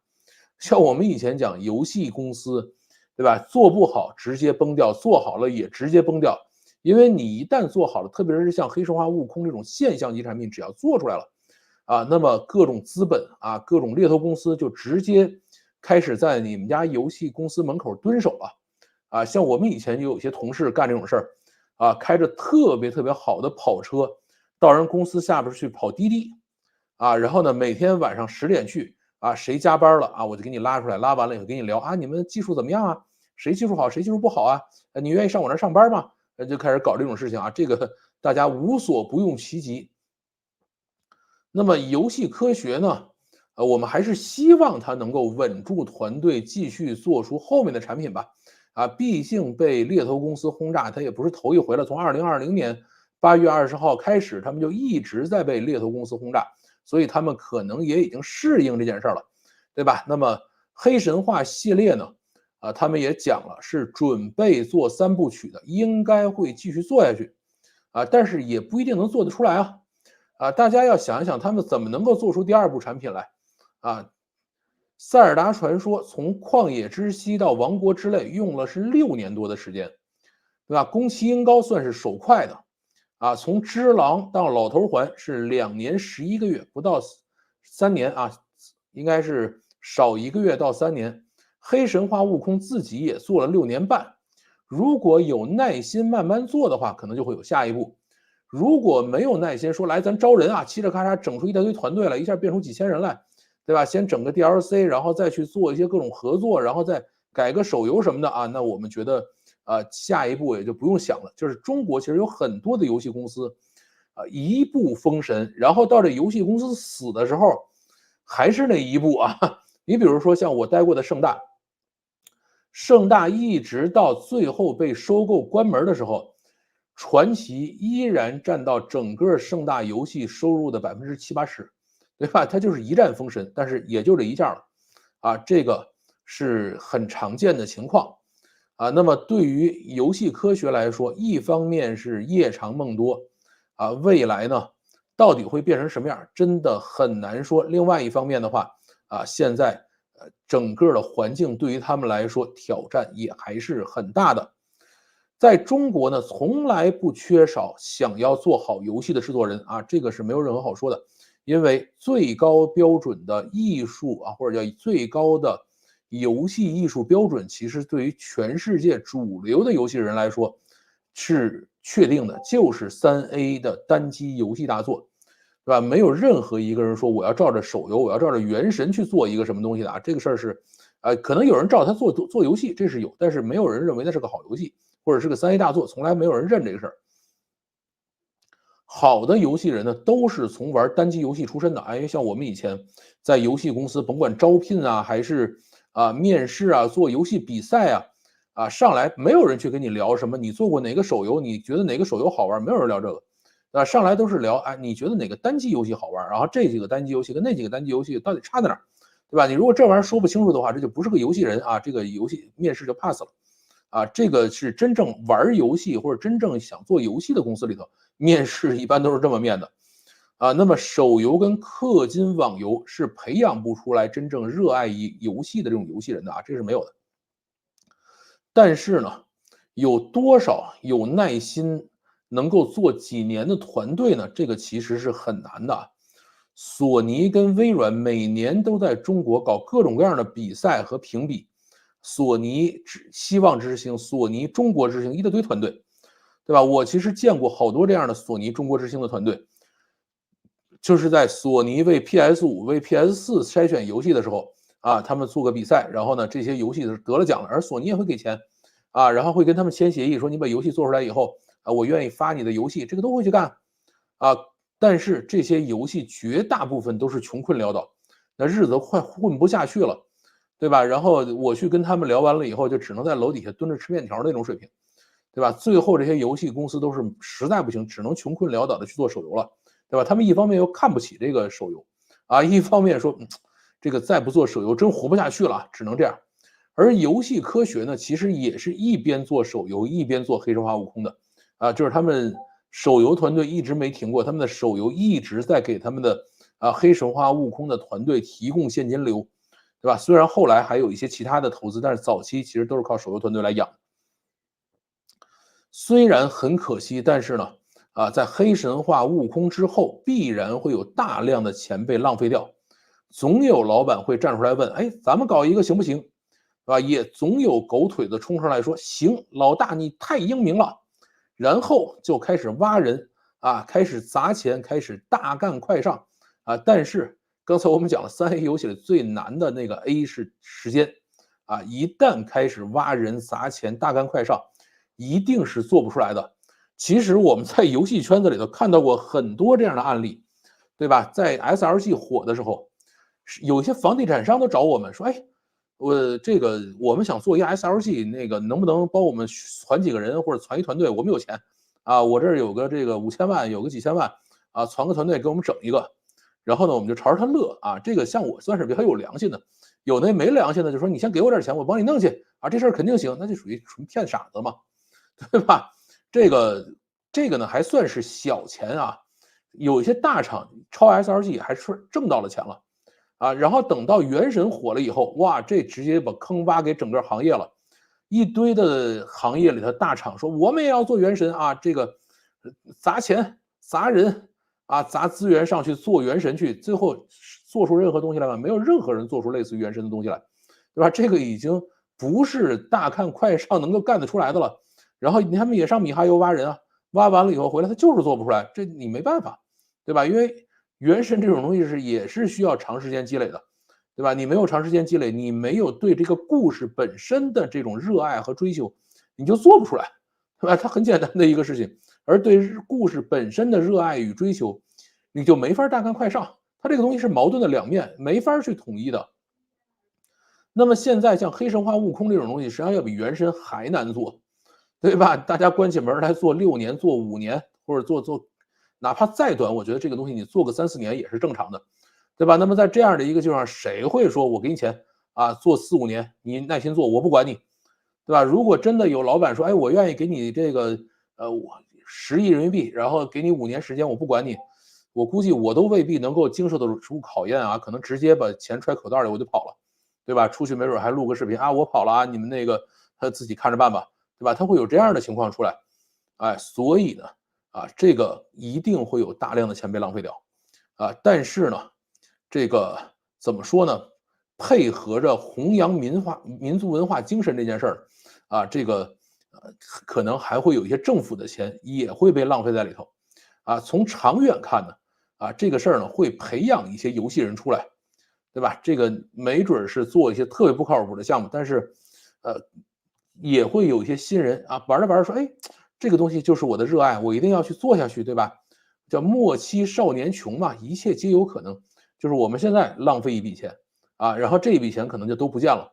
像我们以前讲游戏公司，对吧？做不好直接崩掉，做好了也直接崩掉。因为你一旦做好了，特别是像黑神话悟空这种现象级产品，只要做出来了那么各种资本各种猎头公司就直接开始在你们家游戏公司门口蹲守了像我们以前就有些同事干这种事儿开着特别特别好的跑车到人公司下边去跑滴滴然后呢每天晚上10点去谁加班了我就给你拉出来，拉完了以后跟你聊你们技术怎么样谁技术好，谁技术不好你愿意上我那上班吗？就开始搞这种事情这个大家无所不用其极。那么游戏科学呢，我们还是希望它能够稳住团队，继续做出后面的产品吧。毕竟被猎头公司轰炸，它也不是头一回了。从2020年8月20号开始，他们就一直在被猎头公司轰炸，所以他们可能也已经适应这件事了，对吧？那么黑神话系列呢，他们也讲了是准备做3部曲的，应该会继续做下去，但是也不一定能做得出来大家要想一想，他们怎么能够做出第2部产品来塞尔达传说从旷野之息到王国之泪用了是6年多的时间，对吧？宫崎英高算是手快的从只狼到老头环是2年11个月，不到3年应该是少1个月到3年。黑神话悟空自己也做了6年半，如果有耐心慢慢做的话，可能就会有下一步。如果没有耐心，说来咱招人嘁哩咔嚓整出一大堆团队来，一下变出几千人来，对吧？先整个 DLC，然后再去做一些各种合作，然后再改个手游什么的那我们觉得下一步也就不用想了。就是中国其实有很多的游戏公司一步封神，然后到这游戏公司死的时候还是那一步你比如说像我待过的盛大，盛大一直到最后被收购关门的时候，传奇依然占到整个盛大游戏收入的70%、80%，对吧？它就是一战封神，但是也就这一下了这个是很常见的情况那么对于游戏科学来说，一方面是夜长梦多未来呢，到底会变成什么样，真的很难说。另外一方面的话，现在整个的环境对于他们来说挑战也还是很大的。在中国呢，从来不缺少想要做好游戏的制作人啊，这个是没有任何好说的。因为最高标准的艺术啊，或者叫最高的游戏艺术标准，其实对于全世界主流的游戏人来说是确定的，就是3A 的单机游戏大作，对吧？没有任何一个人说我要照着手游，我要照着原神去做一个什么东西的啊，这个事儿是，可能有人照他做游戏，这是有，但是没有人认为那是个好游戏，或者是个3A 大作，从来没有人认这个事儿。好的游戏人呢，都是从玩单机游戏出身的。因为像我们以前在游戏公司，甭管招聘啊，还是面试啊，做游戏比赛啊，上来没有人去跟你聊什么，你做过哪个手游，你觉得哪个手游好玩，没有人聊这个。上来都是聊，你觉得哪个单机游戏好玩，然后这几个单机游戏跟那几个单机游戏到底差在哪儿，对吧？你如果这玩意儿说不清楚的话，这就不是个游戏人啊，这个游戏面试就 pass 了。这个是真正玩游戏或者真正想做游戏的公司里头，面试一般都是这么面的。那么手游跟氪金网游是培养不出来真正热爱游戏的这种游戏人的啊，这是没有的。但是呢，有多少有耐心能够做几年的团队呢？这个其实是很难的。索尼跟微软每年都在中国搞各种各样的比赛和评比，索尼希望之星、索尼中国之星一大堆团队，对吧？我其实见过好多这样的索尼中国之星的团队，就是在索尼为 PS5、为 PS4筛选游戏的时候他们做个比赛，然后呢，这些游戏得了奖了，而索尼也会给钱然后会跟他们签协议，说你把游戏做出来以后我愿意发你的游戏，这个都会去干啊。但是这些游戏绝大部分都是穷困潦倒，那日子快混不下去了，对吧？然后我去跟他们聊完了以后，就只能在楼底下蹲着吃面条那种水平，对吧？最后这些游戏公司都是实在不行，只能穷困潦倒的去做手游了，对吧？他们一方面又看不起这个手游一方面说，这个再不做手游真活不下去了，只能这样。而游戏科学呢，其实也是一边做手游一边做黑神话悟空的就是他们手游团队一直没停过，他们的手游一直在给他们的黑神话悟空的团队提供现金流，对吧？虽然后来还有一些其他的投资，但是早期其实都是靠手游团队来养。虽然很可惜，但是呢，在黑神话悟空之后，必然会有大量的钱被浪费掉，总有老板会站出来问：“哎，咱们搞一个行不行？”也总有狗腿子冲上来说：“行，老大你太英明了。”然后就开始挖人开始砸钱，开始大干快上但是刚才我们讲了3A 游戏里最难的那个 A 是时间一旦开始挖人、砸钱、大干快上，一定是做不出来的。其实我们在游戏圈子里头看到过很多这样的案例，对吧？在 SLG 火的时候，有些房地产商都找我们说：“哎，我们想做一个 SLG，那个能不能帮我们攒几个人或者攒一团队？我们有钱我这儿有个这个5000万，有个几千万攒个团队给我们整一个。”然后呢，我们就朝着他乐这个像我算是比较有良心的，有那没良心的就说你先给我点钱，我帮你弄去这事儿肯定行，那就属于纯骗傻子嘛，对吧？这个呢还算是小钱有一些大厂超 SLG 还是挣到了钱了然后等到原神火了以后，哇，这直接把坑挖给整个行业了，一堆的行业里的大厂说我们也要做原神这个砸钱砸人砸资源上去做原神去，最后做出任何东西来吗？没有任何人做出类似于原神的东西来，对吧？这个已经不是大看快上能够干得出来的了。然后他们也上米哈游挖人挖完了以后回来他就是做不出来，这你没办法，对吧？因为原神这种东西也是需要长时间积累的，对吧？你没有长时间积累，你没有对这个故事本身的这种热爱和追求，你就做不出来，对吧？它很简单的一个事情。而对故事本身的热爱与追求，你就没法大干快上，它这个东西是矛盾的两面，没法去统一的。那么现在像黑神话悟空这种东西，实际上要比原神还难做，对吧？大家关起门来做6年、做5年，或者做哪怕再短，我觉得这个东西你做个3、4年也是正常的，对吧？那么在这样的一个基础上，谁会说我给你钱做4、5年，你耐心做，我不管你，对吧？如果真的有老板说，哎，我愿意给你这个我10亿人民币，然后给你5年时间，我不管你，我估计我都未必能够经受得住考验啊，可能直接把钱揣口袋里我就跑了，对吧？出去没准还录个视频啊，我跑了啊，你们那个他自己看着办吧，对吧？他会有这样的情况出来，哎，所以呢，这个一定会有大量的钱被浪费掉，但是呢，这个怎么说呢？配合着弘扬民族文化精神这件事儿，这个可能还会有一些政府的钱也会被浪费在里头，从长远看呢，这个事儿呢会培养一些游戏人出来，对吧？这个没准是做一些特别不靠谱的项目，但是，也会有一些新人玩着玩着说，哎，这个东西就是我的热爱，我一定要去做下去，对吧？叫莫欺少年穷嘛，一切皆有可能。就是我们现在浪费一笔钱然后这一笔钱可能就都不见了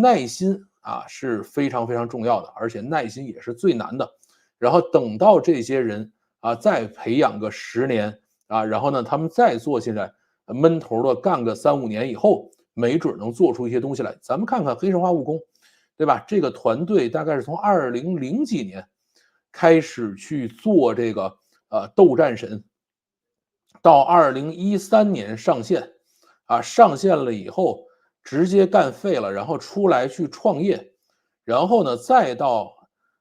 耐心是非常非常重要的，而且耐心也是最难的。然后等到这些人再培养个10年然后呢，他们再做起来，闷头的干个3、5年以后，没准能做出一些东西来。咱们看看黑神话悟空，对吧？这个团队大概是从2000几年开始去做这个斗战神，到2013年上线，上线了以后直接干废了，然后出来去创业，然后呢，再到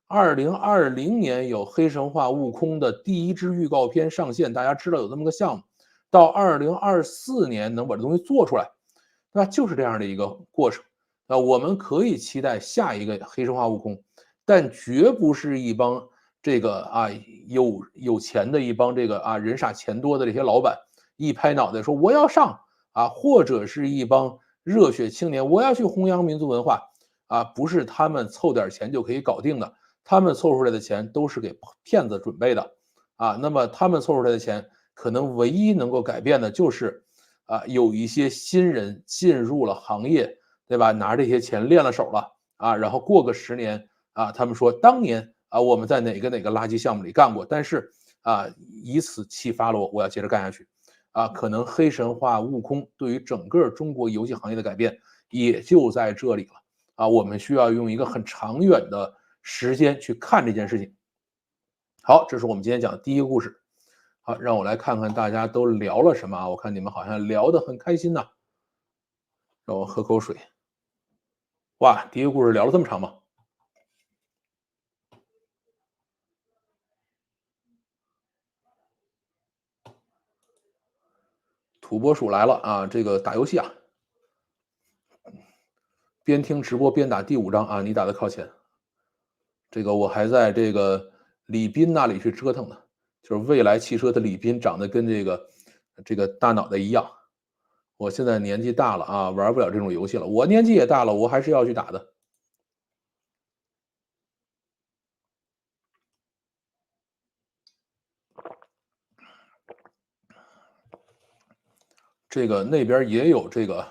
2020年有黑神话悟空的第一支预告片上线，大家知道有这么个项目，到2024年能把这东西做出来，对吧？就是这样的一个过程。我们可以期待下一个黑神话悟空，但绝不是一帮这个有钱的一帮这个人傻钱多的这些老板一拍脑袋说我要上或者是一帮热血青年我要去弘扬民族文化不是他们凑点钱就可以搞定的，他们凑出来的钱都是给骗子准备的那么他们凑出来的钱可能唯一能够改变的就是有一些新人进入了行业，对吧？拿这些钱练了手了然后过个10年他们说当年我们在哪个垃圾项目里干过，但是以此启发了我要接着干下去可能黑神话悟空对于整个中国游戏行业的改变也就在这里了我们需要用一个很长远的时间去看这件事情。好，这是我们今天讲的第一个故事。好，让我来看看大家都聊了什么我看你们好像聊得很开心呐。让我喝口水。哇，第一个故事聊了这么长吗？土拨鼠来了这个打游戏边听直播边打第5章你打的靠前。这个我还在这个李斌那里去折腾呢，就是未来汽车的李斌长得跟这个大脑袋一样。我现在年纪大了玩不了这种游戏了。我年纪也大了，我还是要去打的。这个那边也有这个，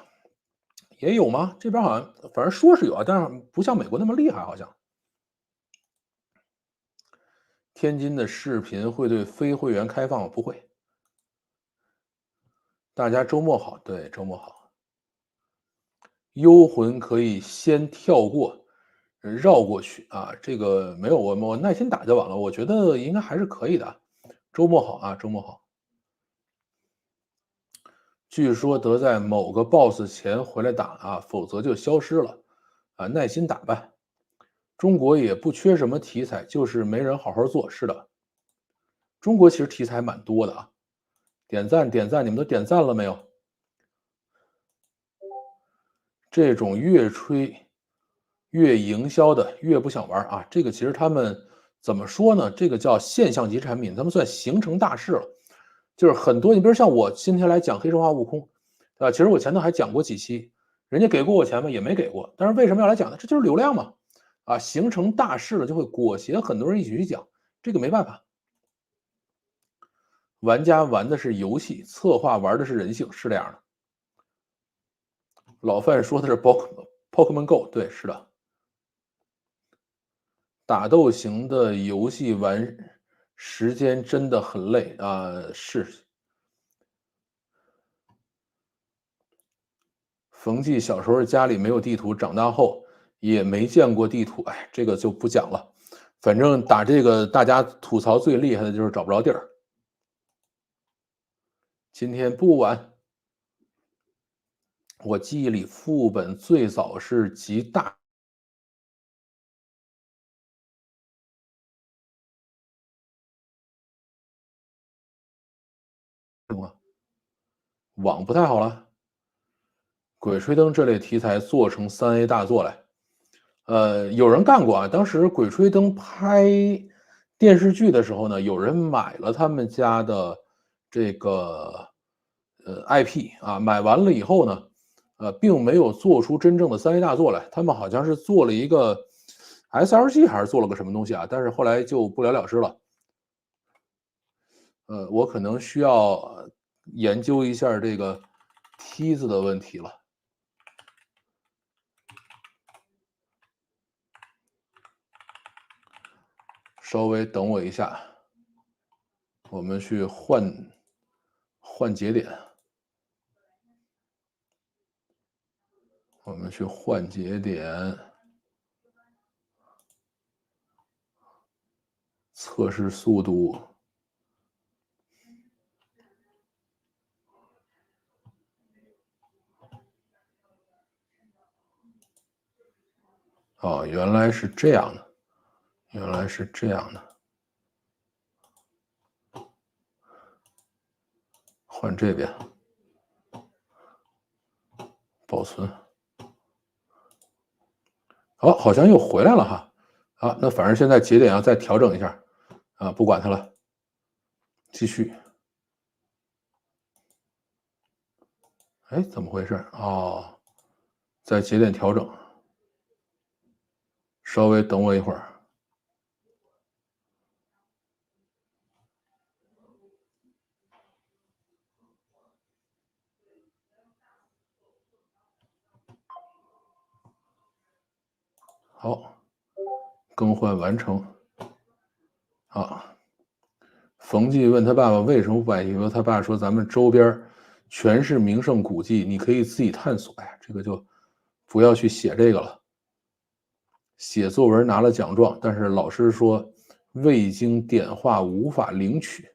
也有吗？这边好像反正说是有但是不像美国那么厉害，好像。天津的视频会对非会员开放吗？不会。大家周末好，对，周末好。幽魂可以先跳过，绕过去这个没有，我耐心打就完了，我觉得应该还是可以的。周末好周末好。据说得在某个 boss 前回来打否则就消失了耐心打吧。中国也不缺什么题材，就是没人好好做。是的，中国其实题材蛮多的点赞点赞，你们都点赞了没有？这种越吹越营销的越不想玩这个其实他们怎么说呢？这个叫现象级产品，他们算形成大势了。就是很多，你比如像我今天来讲黑神话悟空，对吧？其实我前头还讲过几期，人家给过我钱吗？也没给过。但是为什么要来讲呢？这就是流量嘛形成大势了就会裹挟很多人一起去讲，这个没办法。玩家玩的是游戏，策划玩的是人性，是这样的。老范说的是 Pokemon Go， 对，是的。打斗型的游戏玩时间真的很累是。冯骥小时候家里没有地图，长大后也没见过地图，哎，这个就不讲了。反正打这个大家吐槽最厉害的就是找不着地儿。今天不晚。我记忆里副本最早是集大网不太好了。鬼吹灯这类题材做成3A 大作来，有人干过啊。当时鬼吹灯拍电视剧的时候呢，有人买了他们家的这个IP 啊，买完了以后呢，并没有做出真正的3A 大作来，他们好像是做了一个 SLG 还是做了个什么东西啊，但是后来就不了了之了。我可能需要研究一下这个梯子的问题了。稍微等我一下，我们去换节点，我们去换节点，测试速度。哦，原来是这样的，原来是这样的。换这边，保存。好，好像又回来了哈。啊，那反正现在节点要再调整一下，啊，不管它了，继续。哎，怎么回事？哦，在节点调整，稍微等我一会儿。好，更换完成。啊，冯骥问他爸爸为什么不买衣服，他爸说咱们周边全是名胜古迹，你可以自己探索。哎呀，这个就不要去写这个了。写作文拿了奖状，但是老师说未经点化无法领取。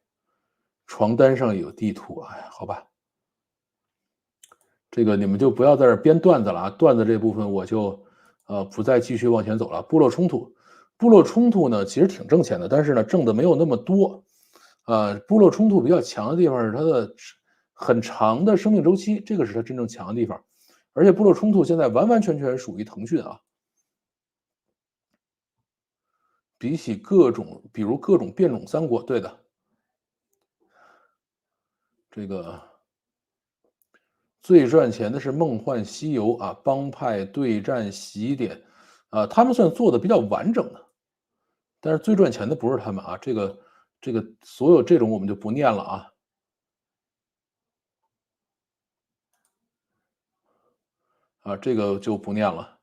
床单上有地图，哎，好吧，这个你们就不要在这编段子了啊！段子这部分我就不再继续往前走了。部落冲突，部落冲突呢其实挺挣钱的，但是呢挣的没有那么多。部落冲突比较强的地方是它的很长的生命周期，这个是它真正强的地方。而且部落冲突现在完完全全属于腾讯啊，比起各种，比如各种变种三国，对的，这个最赚钱的是《梦幻西游》啊，帮派对战洗点，啊，他们算做的比较完整的，但是最赚钱的不是他们啊，这个所有这种我们就不念了啊，这个就不念了。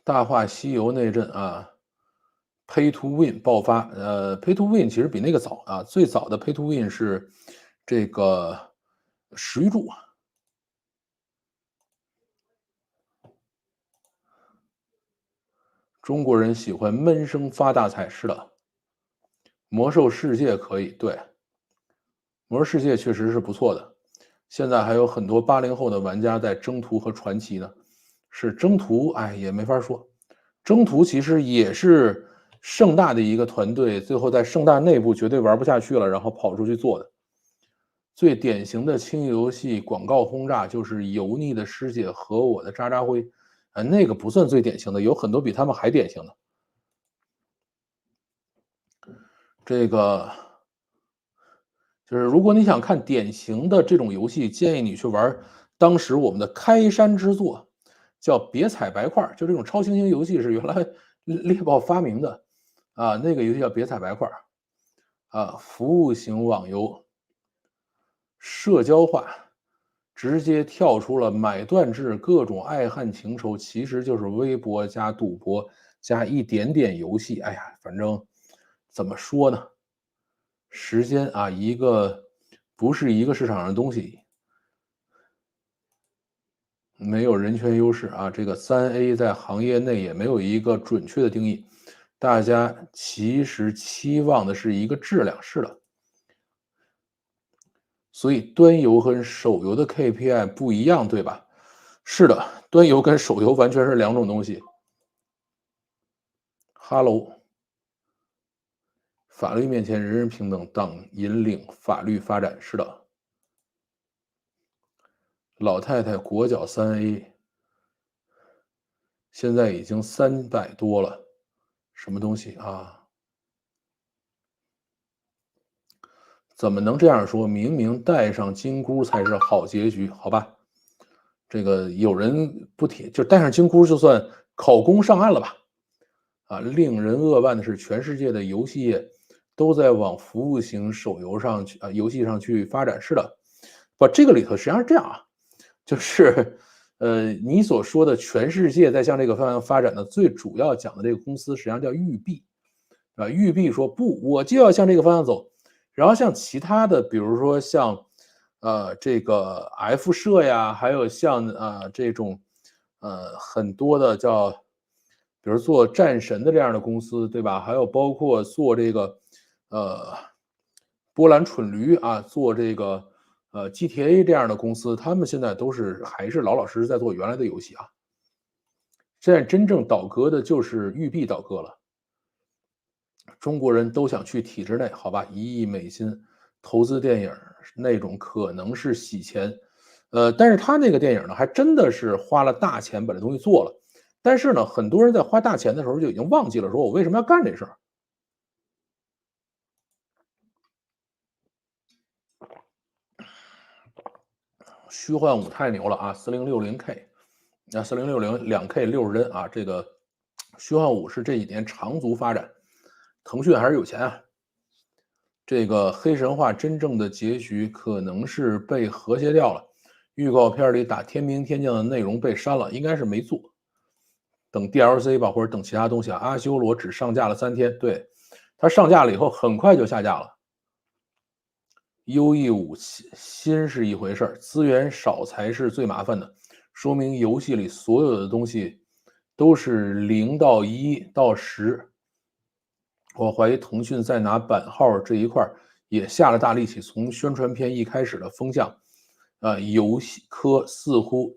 大话西游那阵啊，Pay to Win 爆发，Pay to Win 其实比那个早啊，最早的 Pay to Win 是这个石玉柱。中国人喜欢闷声发大财，是的。魔兽世界可以，对，魔兽世界确实是不错的。现在还有很多80后的玩家在征途和传奇呢。是征途，哎，也没法说。征途其实也是盛大的一个团队，最后在盛大内部绝对玩不下去了，然后跑出去做的。最典型的轻游戏广告轰炸就是油腻的师姐和我的渣渣辉，那个不算最典型的，有很多比他们还典型的。这个就是如果你想看典型的这种游戏，建议你去玩当时我们的开山之作，叫别踩白块就这种超新星游戏是原来猎豹发明的啊，那个游戏叫别踩白块啊，服务型网游，社交化，直接跳出了买断制，各种爱恨情仇，其实就是微博加赌博加一点点游戏。哎呀，反正怎么说呢？时间啊，一个不是一个市场上的东西，没有人权优势啊。这个3A 在行业内也没有一个准确的定义，大家其实期望的是一个质量，是的。所以端游和手游的 KPI 不一样，对吧？是的，端游跟手游完全是两种东西。Hello，法律面前人人平等，党引领法律发展。是的，老太太国脚3A，现在已经300多了，什么东西啊？怎么能这样说？明明带上金箍才是好结局，好吧？这个有人不提，就带上金箍就算考公上岸了吧？啊，令人扼腕的是，全世界的游戏业都在往服务型手游上去游戏上去发展。是的，不，这个里头实际上是这样啊，就是你所说的全世界在向这个方向发展的最主要讲的这个公司，实际上叫育碧。啊，育碧说不，我就要向这个方向走。然后像其他的，比如说像这个 F 社呀，还有像这种很多的叫，比如做战神的这样的公司，对吧？还有包括做这个呃波兰蠢驴啊，做这个GTA 这样的公司，他们现在都是还是老老实实在做原来的游戏啊。现在真正倒戈的就是育碧倒戈了。中国人都想去体制内，好吧，1亿美金投资电影那种可能是洗钱，但是他那个电影呢，还真的是花了大钱把这东西做了，但是呢，很多人在花大钱的时候就已经忘记了，说我为什么要干这事儿。虚幻五太牛了啊，4060K，啊4060 2K 60帧啊，这个虚幻五是这几年长足发展，腾讯还是有钱啊。这个黑神话真正的结局可能是被和谐掉了，预告片里打天兵天将的内容被删了，应该是没做。等 DLC 吧，或者等其他东西啊。阿修罗只上架了3天，对，它上架了以后很快就下架了。UE5新是一回事儿，资源少才是最麻烦的，说明游戏里所有的东西都是0到1到10。我怀疑腾讯在拿版号这一块也下了大力气，从宣传片一开始的风向，游戏科似乎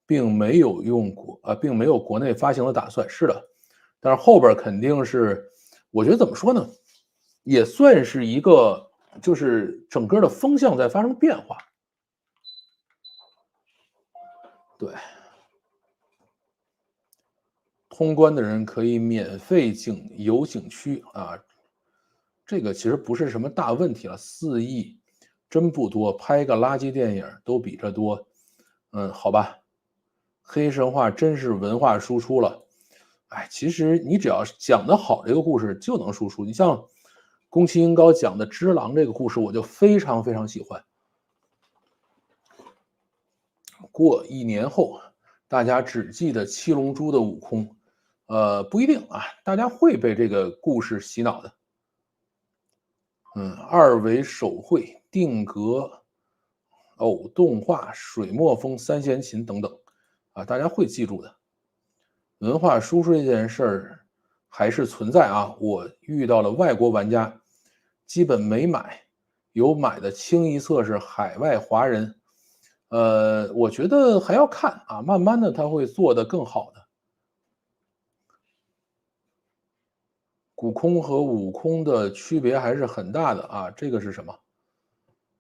并没有并没有国内发行的打算。是的，但是后边肯定是，我觉得怎么说呢，也算是一个，就是整个的风向在发生变化。对，通关的人可以免费游景区啊，这个其实不是什么大问题了，4亿真不多，拍个垃圾电影都比这多。好吧，黑神话真是文化输出了。哎，其实你只要讲得好，这个故事就能输出。你像宫崎英高讲的《只狼》这个故事，我就非常非常喜欢。过1年后，大家只记得七龙珠的悟空，不一定啊，大家会被这个故事洗脑的。二维手绘、定格、动画、水墨风、三弦琴等等，啊，大家会记住的。文化输出这件事儿还是存在啊，我遇到了外国玩家，基本没买，有买的清一色是海外华人。我觉得还要看啊，慢慢的他会做得更好的。古空和悟空的区别还是很大的啊，这个是什么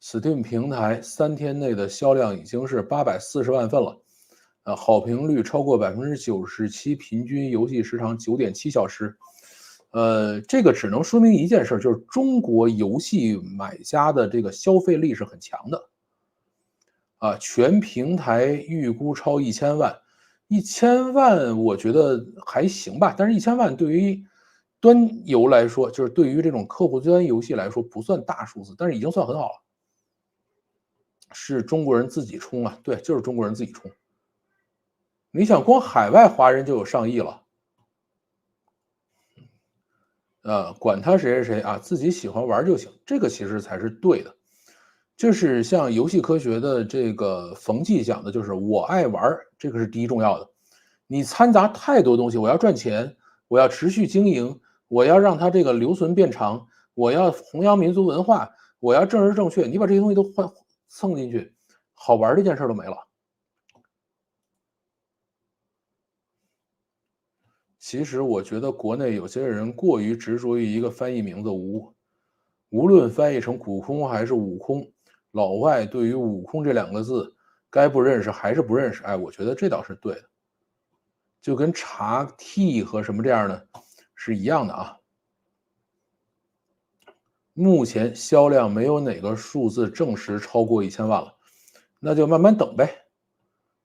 ？Steam 平台3天内的销量已经是840万份了，好评率超过97%，平均游戏时长9.7小时。这个只能说明一件事，就是中国游戏买家的这个消费力是很强的。啊，全平台预估超1000万，1000万我觉得还行吧，但是1000万对于端游来说，就是对于这种客户端游戏来说不算大数字，但是已经算很好了。是中国人自己充啊，对，就是中国人自己充。你想，光海外华人就有上亿了，管他谁谁谁啊，自己喜欢玩就行，这个其实才是对的。就是像游戏科学的这个冯骥讲的，就是我爱玩，这个是第一重要的。你掺杂太多东西，我要赚钱，我要持续经营，我要让它这个留存变长，我要弘扬民族文化，我要政治正确，你把这些东西都蹭进去，好玩这件事都没了。其实我觉得国内有些人过于执着于一个翻译名字无论翻译成古空还是悟空，老外对于悟空这两个字该不认识还是不认识。哎，我觉得这倒是对的，就跟茶 T 和什么这样的是一样的啊。目前销量没有哪个数字证实超过1000万了，那就慢慢等呗。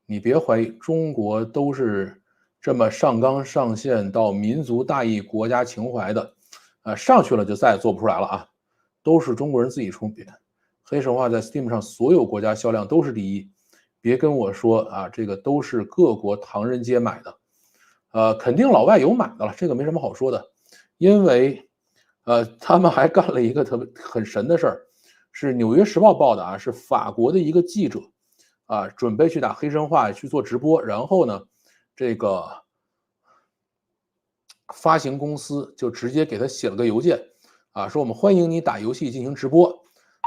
你别怀疑，中国都是这么上纲上线到民族大义、国家情怀的，上去了就再也做不出来了啊！都是中国人自己出品。黑神话在 Steam 上所有国家销量都是第一，别跟我说啊，这个都是各国唐人街买的，肯定老外有买的了，这个没什么好说的，因为他们还干了一个很神的事儿，是《纽约时报》报的啊，是法国的一个记者。准备去打黑神话去做直播，然后呢，这个发行公司就直接给他写了个邮件，说我们欢迎你打游戏进行直播，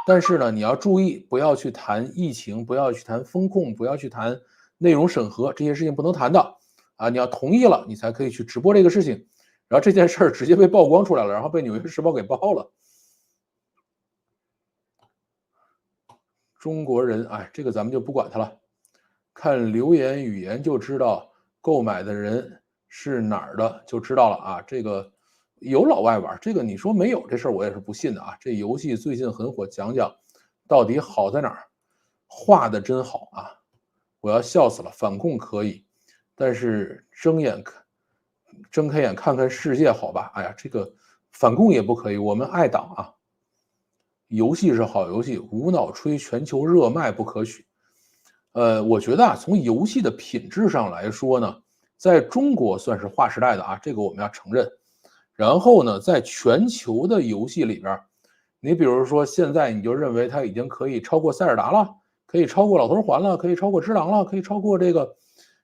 但是呢，你要注意不要去谈疫情，不要去谈风控，不要去谈内容审核，这些事情不能谈的你要同意了，你才可以去直播这个事情。然后这件事儿直接被曝光出来了，然后被《纽约时报》给爆了。中国人，这个咱们就不管他了。看留言语言就知道购买的人是哪儿的，就知道了啊。这个有老外玩，这个你说没有这事儿，我也是不信的啊。这游戏最近很火，讲讲到底好在哪儿？画的真好啊！我要笑死了。反共可以，但是睁开眼看看世界，好吧？哎呀，这个反共也不可以，我们爱党啊。游戏是好游戏，无脑吹全球热卖不可取。我觉得从游戏的品质上来说呢，在中国算是划时代的啊，这个我们要承认。然后呢，在全球的游戏里边，你比如说现在你就认为它已经可以超过塞尔达了，可以超过老头环了，可以超过只狼了，可以超过这个，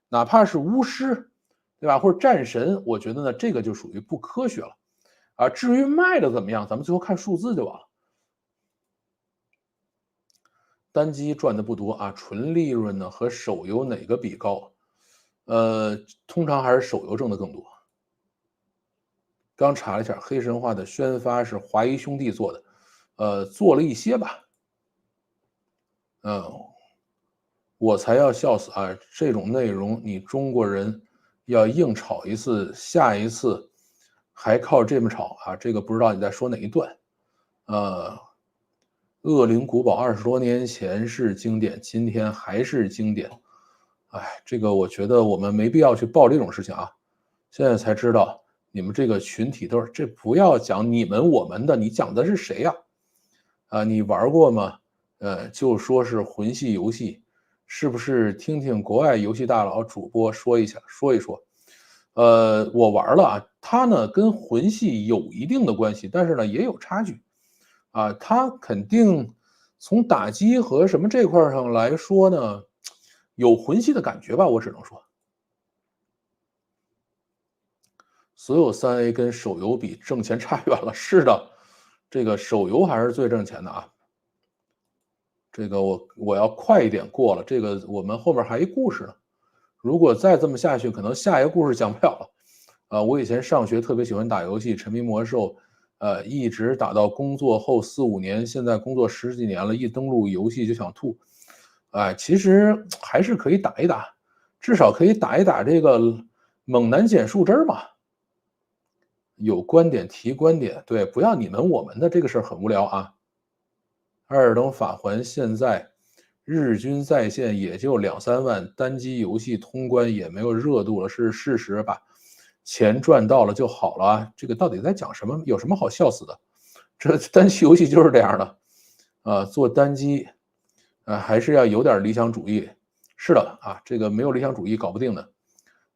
哪怕是巫师，对吧？或者战神，我觉得呢，这个就属于不科学了。至于卖的怎么样，咱们最后看数字就完了。单机赚的不多啊，纯利润呢和手游哪个比高？通常还是手游挣的更多。刚查了一下，黑神话的宣发是华谊兄弟做的，做了一些吧。我才要笑死啊！这种内容你中国人要硬炒一次，下一次还靠这么炒啊？这个不知道你在说哪一段？恶灵古堡20多年前是经典，今天还是经典。这个我觉得我们没必要去报这种事情啊。现在才知道你们这个群体都是，这不要讲你们我们的，你讲的是谁呀？你玩过吗？就说是魂系游戏，是不是听听国外游戏大佬主播说一说？我玩了啊，它呢跟魂系有一定的关系，但是呢也有差距。它肯定从打击和什么这块上来说呢，有魂系的感觉吧，我只能说。所有3A 跟手游比挣钱差远了，是的，这个手游还是最挣钱的啊。这个我要快一点过了，这个我们后面还一故事呢。如果再这么下去，可能下一个故事讲不了了。我以前上学特别喜欢打游戏，沉迷魔兽，一直打到工作后4、5年，现在工作10几年了，一登录游戏就想吐。其实还是可以打一打，至少可以打一打这个猛男捡树枝嘛。有观点提观点，对，不要你们我们的，这个事儿很无聊啊。二等法环现在日均在线也就2、3万，单机游戏通关也没有热度了，是事实吧？钱赚到了就好了，这个到底在讲什么？有什么好笑死的？这单机游戏就是这样的，做单机，还是要有点理想主义。是的啊，这个没有理想主义搞不定的。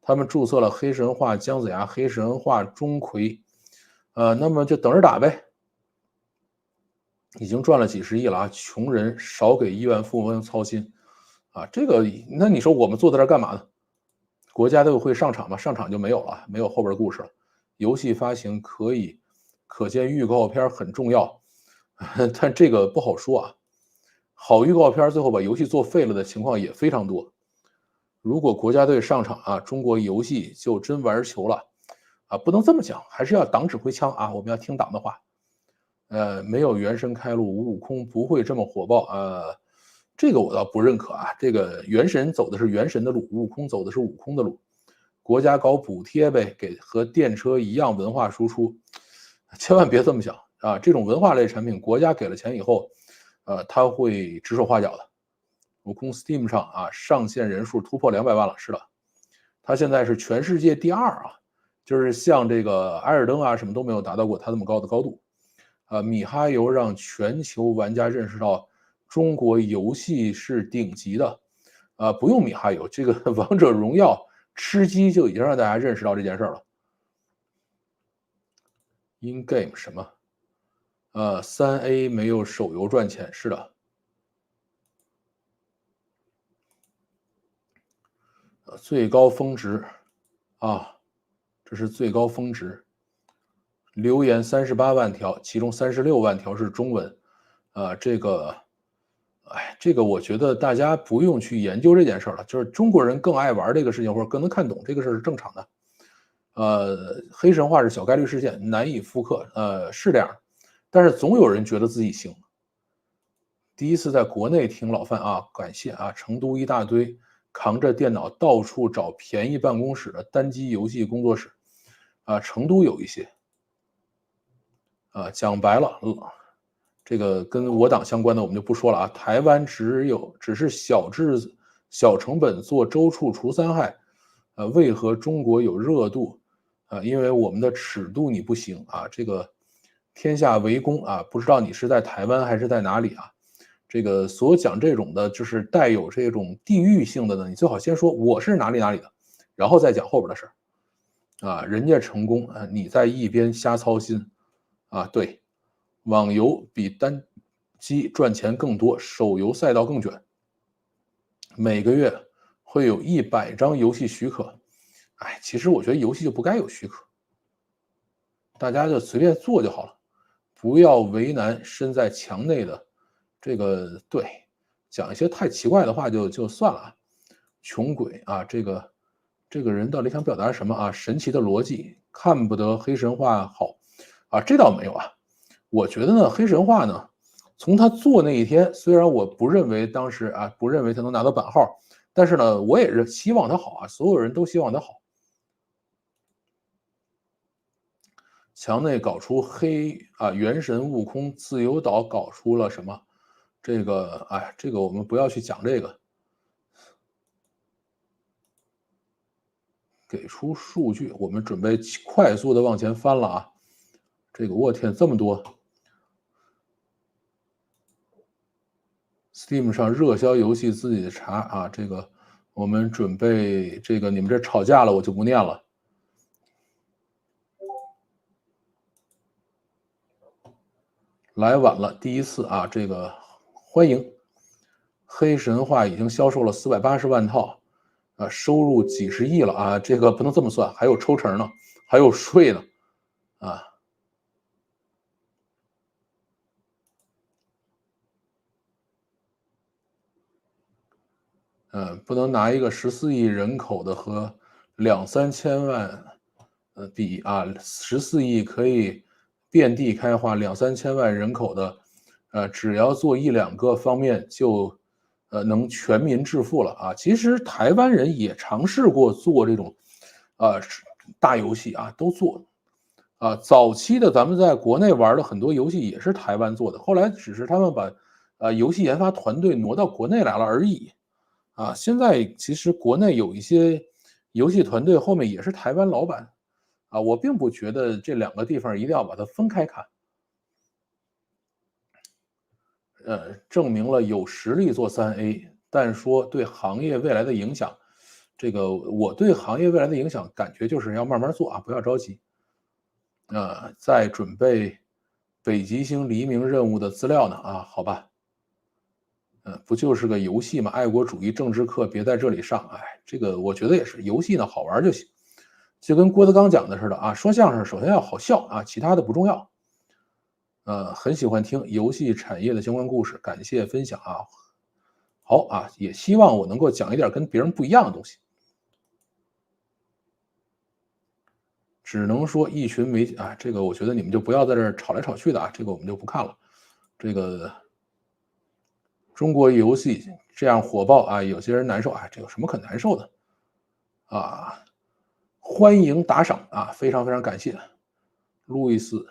他们注册了黑神话姜子牙、黑神话钟馗，那么就等着打呗。已经赚了几十亿了啊！穷人少给亿万富翁操心这个那你说我们坐在这干嘛呢？国家队会上场吗？上场就没有了，没有后边的故事了。游戏发行可见预告片很重要，但这个不好说啊。好预告片最后把游戏做废了的情况也非常多。如果国家队上场啊，中国游戏就真玩球了啊，不能这么讲，还是要党指挥枪啊，我们要听党的话。没有原神开路，悟空不会这么火爆这个我倒不认可啊。这个原神走的是原神的路，悟空走的是悟空的路。国家搞补贴呗，给和电车一样文化输出，千万别这么想啊！这种文化类产品，国家给了钱以后，它会指手画脚的。悟空 Steam 上啊，上线人数突破200万了，是的，它现在是全世界第2啊，就是像这个艾尔登啊什么都没有达到过它这么高的高度。米哈游让全球玩家认识到中国游戏是顶级的，不用米哈游，这个王者荣耀吃鸡就已经让大家认识到这件事了。In game 什么？3A 没有手游赚钱，是的。最高峰值啊，这是最高峰值。留言38万条，其中36万条是中文。这个我觉得大家不用去研究这件事了，就是中国人更爱玩这个事情，或者更能看懂这个事是正常的。黑神话是小概率事件，难以复刻，是这样，但是总有人觉得自己行。第一次在国内听老范啊，感谢啊，成都一大堆扛着电脑到处找便宜办公室的单机游戏工作室，成都有一些。讲白了，这个跟我党相关的我们就不说了啊。台湾只是小成本做周处除3害，为何中国有热度？因为我们的尺度你不行啊。这个天下为公啊，不知道你是在台湾还是在哪里啊？这个所讲这种的，就是带有这种地域性的呢，你最好先说我是哪里哪里的，然后再讲后边的事儿。人家成功你在一边瞎操心对，网游比单机赚钱更多，手游赛道更卷，每个月会有100张游戏许可。其实我觉得游戏就不该有许可，大家就随便做就好了，不要为难身在墙内的这个对，讲一些太奇怪的话就算了啊。穷鬼啊，这个人到底想表达什么啊？神奇的逻辑，看不得黑神话好这倒没有啊。我觉得呢，黑神话呢，从他做那一天，虽然我不认为当时不认为他能拿到版号，但是呢，我也是希望他好啊，所有人都希望他好。墙内搞出原神、悟空、自由岛搞出了什么？这个我们不要去讲这个。给出数据，我们准备快速的往前翻了啊。这个我天，这么多 ！Steam 上热销游戏自己查这个我们准备你们这吵架了，我就不念了。来晚了，第一次这个欢迎。黑神话已经销售了480万套，收入几十亿了这个不能这么算，还有抽成呢，还有税呢不能拿一个14亿人口的和2、3千万比14亿可以遍地开花，2、3千万人口的只要做1、2个方面就能全民致富了其实台湾人也尝试过做这种大游戏都做早期的咱们在国内玩的很多游戏也是台湾做的，后来只是他们把游戏研发团队挪到国内来了而已现在其实国内有一些游戏团队后面也是台湾老板我并不觉得这2个地方一定要把它分开看。证明了有实力做3A，但说对行业未来的影响，我对行业未来的影响感觉就是要慢慢做不要着急。在准备北极星黎明任务的资料呢好吧。不就是个游戏吗？爱国主义政治课别在这里上。这个我觉得也是，游戏呢好玩就行，就跟郭德纲讲的似的说相声首先要好笑其他的不重要。很喜欢听游戏产业的相关故事，感谢分享啊。好啊，也希望我能够讲一点跟别人不一样的东西。只能说一群媒体啊，这个我觉得你们就不要在这儿吵来吵去的啊，这个我们就不看了。这个中国游戏这样火爆啊，有些人难受啊，这有什么可难受的啊？欢迎打赏啊，非常非常感谢，路易斯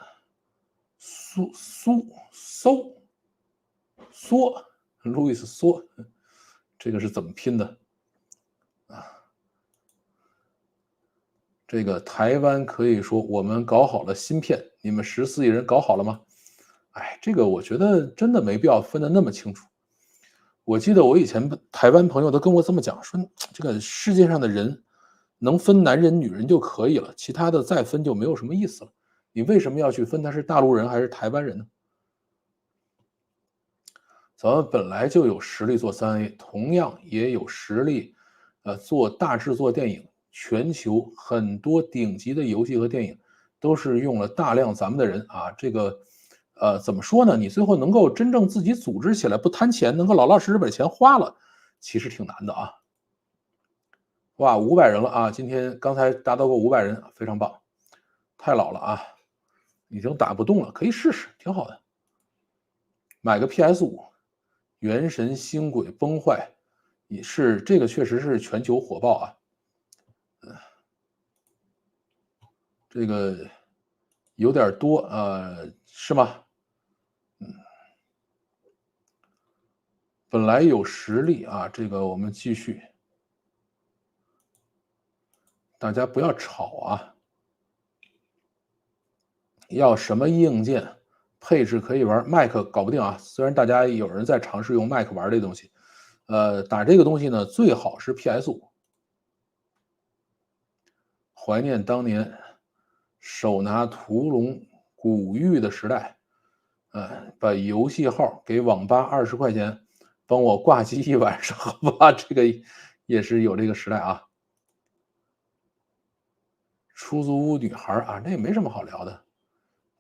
苏梭，路易斯梭，这个是怎么拼的？这个台湾可以说我们搞好了芯片，你们14亿人搞好了吗？哎，这个我觉得真的没必要分得那么清楚。我记得我以前台湾朋友都跟我这么讲，说这个世界上的人能分男人女人就可以了，其他的再分就没有什么意思了。你为什么要去分他是大陆人还是台湾人呢？咱们本来就有实力做3A，同样也有实力，做大制作电影。全球很多顶级的游戏和电影都是用了大量咱们的人啊，这个，怎么说呢？你最后能够真正自己组织起来，不贪钱，能够老老实实把钱花了，其实挺难的啊。哇，500人了啊！今天刚才达到过500人，非常棒。太老了啊，已经打不动了，可以试试，挺好的。买个 PS5，原神星轨崩坏，也是这个确实是全球火爆啊。这个有点多，是吗？本来有实力啊，这个我们继续，大家不要吵啊。要什么硬件配置可以玩？Mac 搞不定啊，虽然大家有人在尝试用 Mac 玩这东西，打这个东西呢，最好是 PS5。怀念当年手拿屠龙古玉的时代，把游戏号给网吧20块钱，帮我挂机一晚上，好吧，这个也是有这个时代啊。出租屋女孩啊，那也没什么好聊的。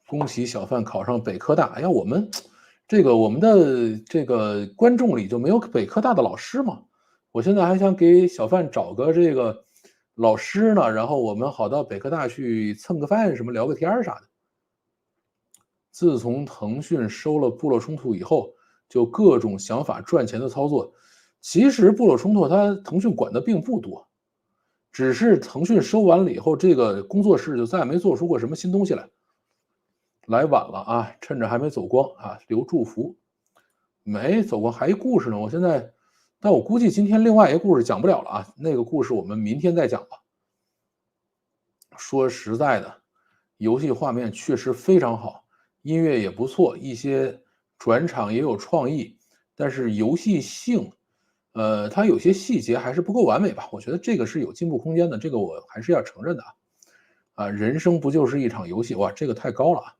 恭喜小范考上北科大。哎呀，我们的这个观众里就没有北科大的老师嘛？我现在还想给小范找个这个老师呢，然后我们好到北科大去蹭个饭，什么聊个天啥的。自从腾讯收了部落冲突以后，就各种想法赚钱的操作。其实部落冲突腾讯管的并不多，只是腾讯收完了以后，这个工作室就再也没做出过什么新东西来。来晚了啊，趁着还没走光啊，留祝福。没走光，还一故事呢。我现在，但我估计今天另外一个故事讲不了了啊，那个故事我们明天再讲吧。说实在的，游戏画面确实非常好，音乐也不错，一些转场也有创意，但是游戏性，它有些细节还是不够完美吧？我觉得这个是有进步空间的，这个我还是要承认的啊。人生不就是一场游戏？哇，这个太高了啊！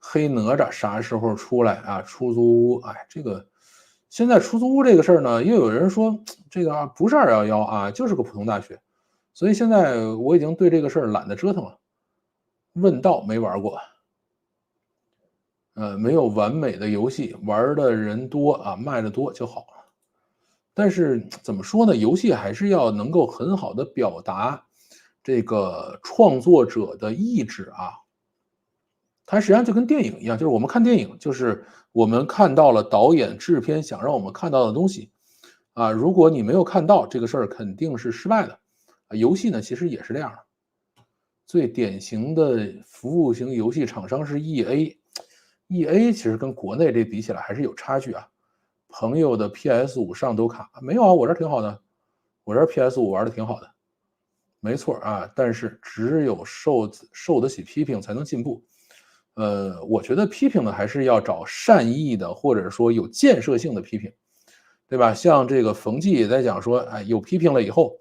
黑哪吒啥时候出来啊？出租屋，哎，这个现在出租屋这个事儿呢，又有人说这个不是211啊，就是个普通大学，所以现在我已经对这个事儿懒得折腾了。问道没玩过，没有完美的游戏，玩的人多啊，卖的多就好了。但是怎么说呢？游戏还是要能够很好的表达这个创作者的意志啊。它实际上就跟电影一样，就是我们看电影，就是我们看到了导演、制片想让我们看到的东西，啊，如果你没有看到这个事儿，肯定是失败的。游戏呢，其实也是这样的。最典型的服务型游戏厂商是 EA，EA 其实跟国内这比起来还是有差距啊。朋友的 PS5上都卡没有啊？我这挺好的，我这 PS5玩的挺好的，没错啊。但是只有受得起批评才能进步。我觉得批评呢，还是要找善意的，或者说有建设性的批评，对吧？像这个冯骥也在讲说，哎，有批评了以后，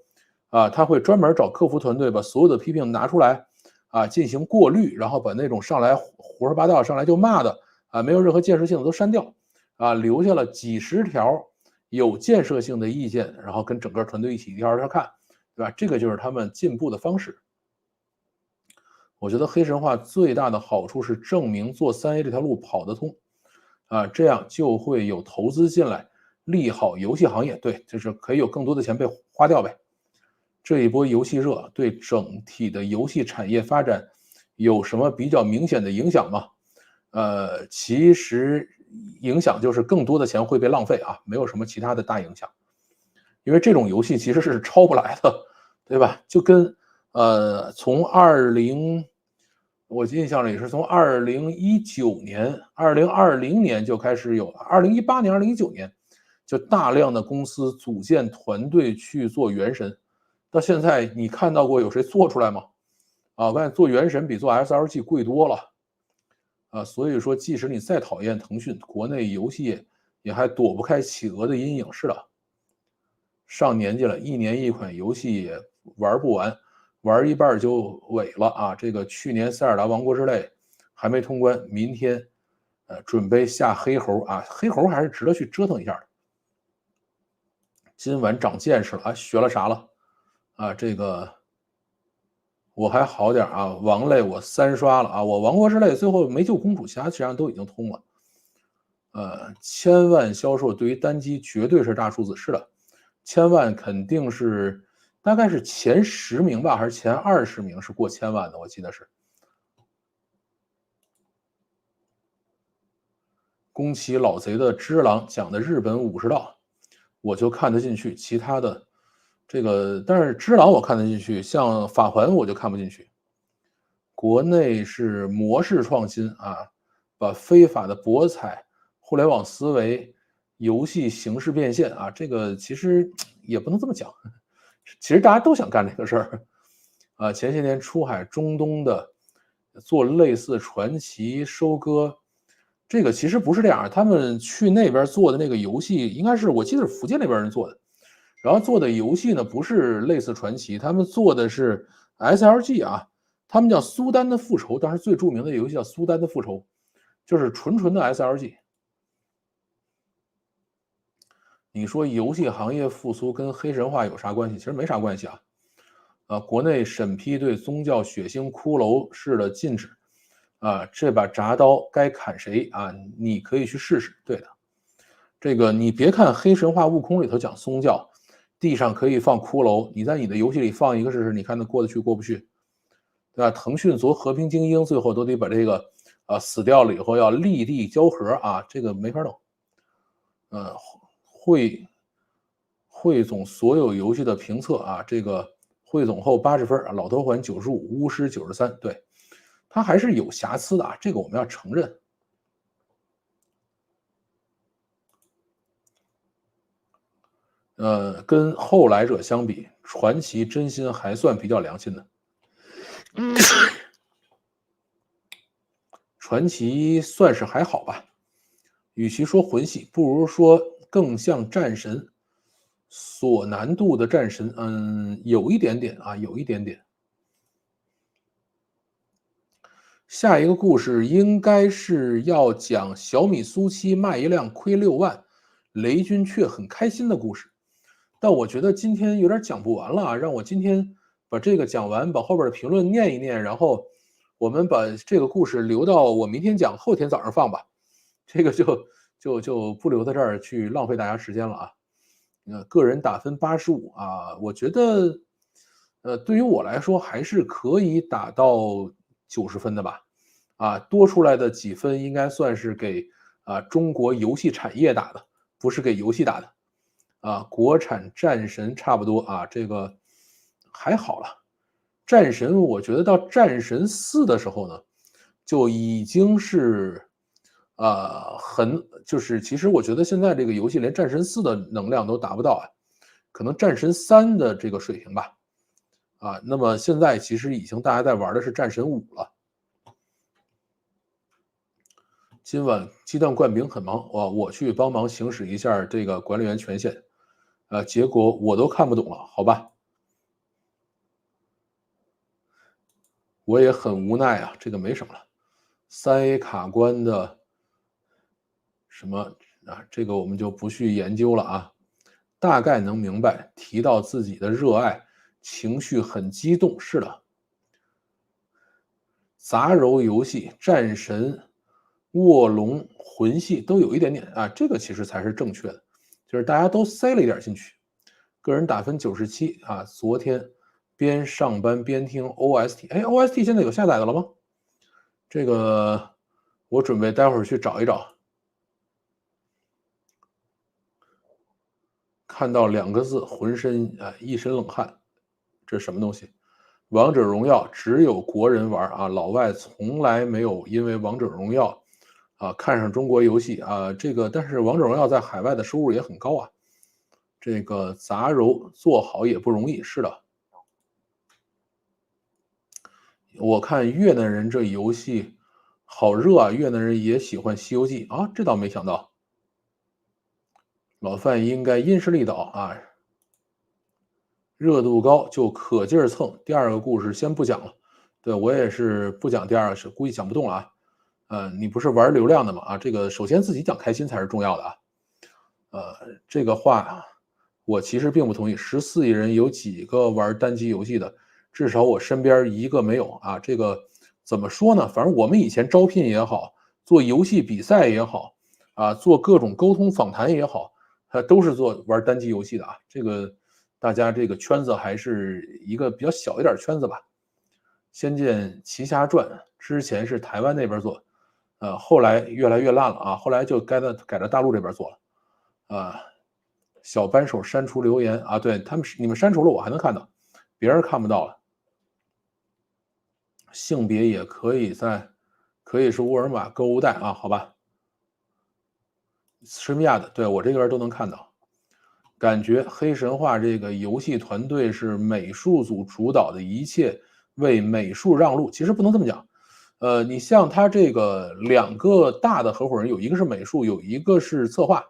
啊，他会专门找客服团队把所有的批评拿出来，啊，进行过滤，然后把那种上来胡说八道上来就骂的，啊，没有任何建设性的都删掉，啊，留下了几十条有建设性的意见，然后跟整个团队一起一条条看，对吧？这个就是他们进步的方式。我觉得黑神话最大的好处是证明做3A 这条路跑得通，这样就会有投资进来，利好游戏行业。对，就是可以有更多的钱被花掉呗。这一波游戏热对整体的游戏产业发展有什么比较明显的影响吗？其实影响就是更多的钱会被浪费啊，没有什么其他的大影响。因为这种游戏其实是抄不来的，对吧？就跟从我印象里是从2019年、2020年就开始有了，2018年、2019年就大量的公司组建团队去做原神，到现在你看到过有谁做出来吗？我发现做原神比做 SLG 贵多了，所以说即使你再讨厌腾讯，国内游戏也还躲不开企鹅的阴影。是的，上年纪了，一年一款游戏也玩不完，玩一半就萎了啊！这个去年塞尔达王国之泪还没通关，明天准备下黑猴啊，黑猴还是值得去折腾一下的。今晚长见识了啊，学了啥了这个我还好点啊，王类我3刷了啊，我王国之泪最后没救公主，其他实际上都已经通了。1000万销售对于单机绝对是大数字，是的，1000万肯定是大概是前10名吧，还是前20名是过1000万的，我记得是。宫崎老贼的《只狼》讲的日本武士道，我就看得进去，其他的但是《只狼》我看得进去，像法环我就看不进去。国内是模式创新把非法的博彩、互联网思维、游戏形式变现这个其实也不能这么讲，其实大家都想干这个事儿前些年出海中东的做类似传奇收割，这个其实不是这样，他们去那边做的那个游戏，应该是我记得是福建那边人做的，然后做的游戏呢不是类似传奇，他们做的是 SLG 他们叫苏丹的复仇，当时最著名的游戏叫苏丹的复仇，就是纯纯的 SLG。你说游戏行业复苏跟黑神话有啥关系？其实没啥关系国内审批对宗教血腥骷髅式的禁止这把铡刀该砍谁你可以去试试。对的，这个你别看黑神话悟空里头讲宗教，地上可以放骷髅，你在你的游戏里放一个试试，你看它过得去过不去？对吧？腾讯做和平精英，最后都得把这个死掉了以后要立地交合这个没法弄。汇总所有游戏的评测这个汇总后80分老头环95，巫师93，对，它还是有瑕疵的这个我们要承认。跟后来者相比，传奇真心还算比较良心的。传奇算是还好吧，与其说魂系，不如说更像战神，锁难度的战神，有一点点有一点点。下一个故事应该是要讲小米苏7卖一辆亏6万，雷军却很开心的故事。但我觉得今天有点讲不完了让我今天把这个讲完，把后边的评论念一念，然后我们把这个故事留到我明天讲，后天早上放吧。这个就不留在这儿去浪费大家时间了个人打分85我觉得对于我来说还是可以打到90分的吧。多出来的几分应该算是给中国游戏产业打的，不是给游戏打的。国产战神差不多这个还好了。战神我觉得到战神4的时候呢，就已经是就是其实我觉得现在这个游戏连战神4的能量都达不到可能战神3的这个水平吧。那么现在其实已经大家在玩的是战神5了。今晚鸡蛋灌饼很忙我去帮忙行使一下这个管理员权限结果我都看不懂了，好吧。我也很无奈这个没什么了。3A 卡关的什么这个我们就不去研究了大概能明白，提到自己的热爱，情绪很激动，是的。杂糅游戏、战神、卧龙、魂系都有一点点啊，这个其实才是正确的，就是大家都塞了一点进去。个人打分97啊，昨天边上班边听 OST， 哎，OST 现在有下载的了吗？这个我准备待会儿去找一找。看到2个字，浑身一身冷汗，这是什么东西？王者荣耀只有国人玩啊，老外从来没有因为王者荣耀看上中国游戏啊。这个但是王者荣耀在海外的收入也很高啊。这个杂糅做好也不容易，是的。我看越南人这游戏好热啊，越南人也喜欢《西游记》啊，这倒没想到。老范应该因势利导啊，热度高就可劲儿蹭。第二个故事先不讲了，对我也是不讲第二个，是估计讲不动了啊。你不是玩流量的吗？啊，这个首先自己讲开心才是重要的啊。这个话我其实并不同意。14亿人有几个玩单机游戏的？至少我身边一个没有啊。这个怎么说呢？反正我们以前招聘也好，做游戏比赛也好，做各种沟通访谈也好，都是做玩单机游戏的啊。这个大家这个圈子还是一个比较小一点圈子吧。仙剑奇侠传之前是台湾那边做，后来越来越烂了啊，后来就改到大陆这边做了。小扳手删除留言啊，对他们你们删除了我还能看到，别人看不到了。性别也可以是沃尔玛购物袋啊，好吧。什么亚的，对我这边都能看到。感觉黑神话这个游戏团队是美术组主导的，一切为美术让路，其实不能这么讲。你像他这个2个大的合伙人，有一个是美术，有一个是策划。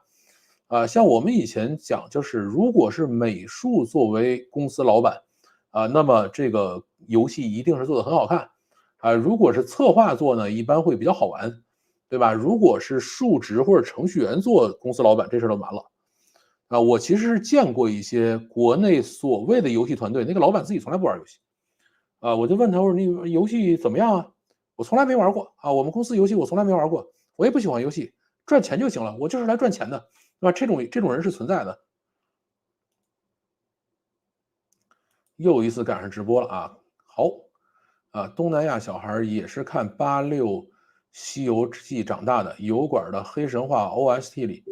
像我们以前讲，就是如果是美术作为公司老板，那么这个游戏一定是做的很好看。如果是策划做呢，一般会比较好玩，对吧？如果是数值或者程序员做公司老板，这事儿就完了。我其实是见过一些国内所谓的游戏团队，那个老板自己从来不玩游戏。我就问他，我说你游戏怎么样啊？我从来没玩过啊，我们公司游戏我从来没玩过，我也不喜欢游戏，赚钱就行了，我就是来赚钱的，对吧？这种人是存在的。又一次赶上直播了啊！好，东南亚小孩也是看86西游记长大的，油管的黑神话 OST 里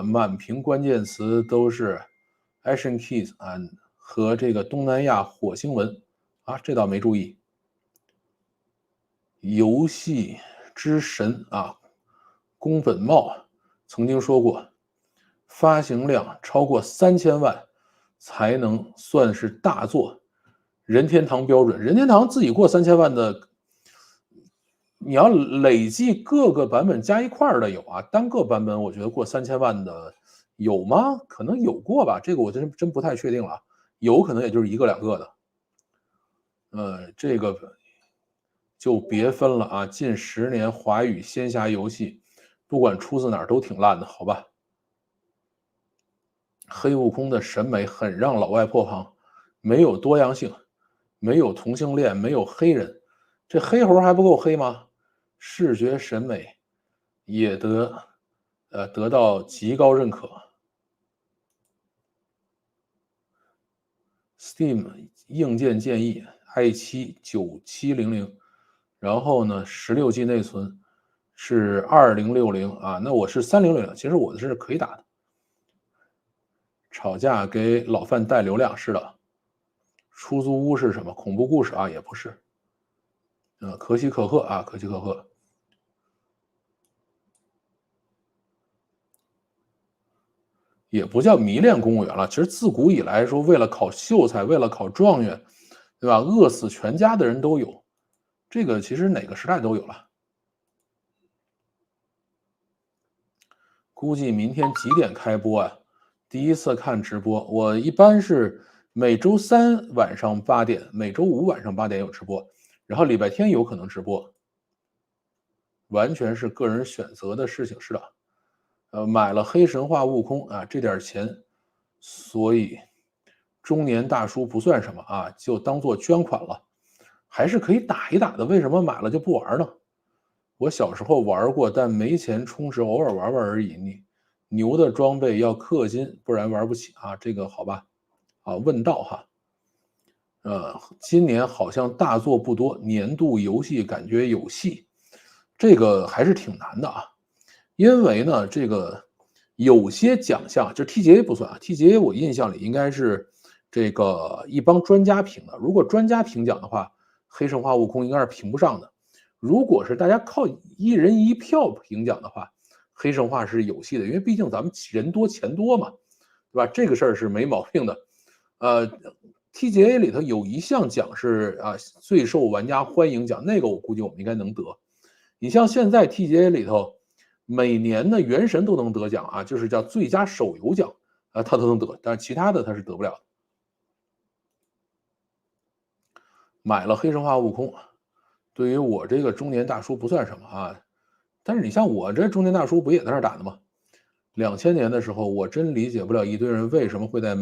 满屏关键词都是 Asian Kids 和这个东南亚火星文这倒没注意。游戏之神宫本茂曾经说过，发行量超过3000万才能算是大作。任天堂标准，任天堂自己过3000万的，你要累计各个版本加一块儿的有单个版本我觉得过3000万的有吗？可能有过吧，这个我真不太确定了，有可能也就是1个2个的。这个就别分了近10年华语仙侠游戏，不管出自哪儿都挺烂的，好吧？黑悟空的审美很让老外破防，没有多样性，没有同性恋，没有黑人，这黑猴还不够黑吗？视觉审美也得到极高认可。Steam 硬件建议 i7 9700，然后呢16G 内存是2060那我是3060，其实我的是可以打的。吵架给老范带流量，是的。出租屋是什么？恐怖故事也不是。可喜可贺可喜可贺。也不叫迷恋公务员了，其实自古以来说，为了考秀才，为了考状元，对吧？饿死全家的人都有，这个其实哪个时代都有了。估计明天几点开播第一次看直播，我一般是每周3晚上8点，每周5晚上8点有直播，然后礼拜天有可能直播，完全是个人选择的事情。是的，买了黑神话悟空这点钱，所以中年大叔不算什么就当做捐款了。还是可以打一打的，为什么买了就不玩呢？我小时候玩过，但没钱充值，偶尔玩玩而已。你牛的装备要氪金，不然玩不起啊。这个好吧，啊，问道哈。今年好像大作不多，年度游戏感觉有戏，这个还是挺难的啊。因为呢，这个有些奖项就 TGA 不算啊，TGA 我印象里应该是这个一帮专家评的。如果专家评奖的话，黑神话悟空应该是评不上的。如果是大家靠一人一票评奖的话，黑神话是有戏的，因为毕竟咱们人多钱多嘛，对吧？这个事儿是没毛病的。TGA 里头有一项奖是最受玩家欢迎奖，那个我估计我们应该能得。你像现在 TGA 里头，每年的原神都能得奖啊，就是叫最佳手游奖啊，他都能得，但是其他的他是得不了的。买了黑神话悟空，对于我这个中年大叔不算什么啊，但是你像我这中年大叔不也在那打的吗？2000年的时候，我真理解不了一堆人为什么会在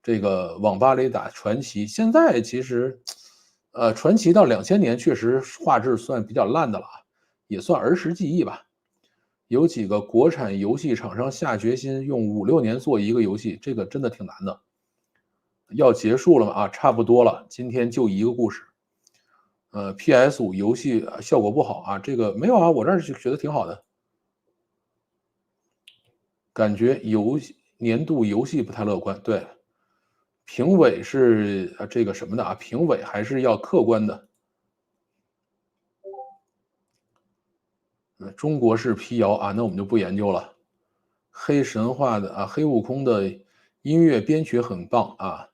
这个网吧里打传奇。现在其实，传奇到2000年确实画质算比较烂的了，也算儿时记忆吧。有几个国产游戏厂商下决心用5、6年做一个游戏，这个真的挺难的。要结束了吗？啊，差不多了，今天就一个故事。PS5游戏效果不好啊，这个没有啊，我这儿就觉得挺好的。感觉年度游戏不太乐观，对，评委是这个什么的啊，评委还是要客观的。中国式辟谣啊，那我们就不研究了。黑神话的黑悟空的音乐编曲很棒啊，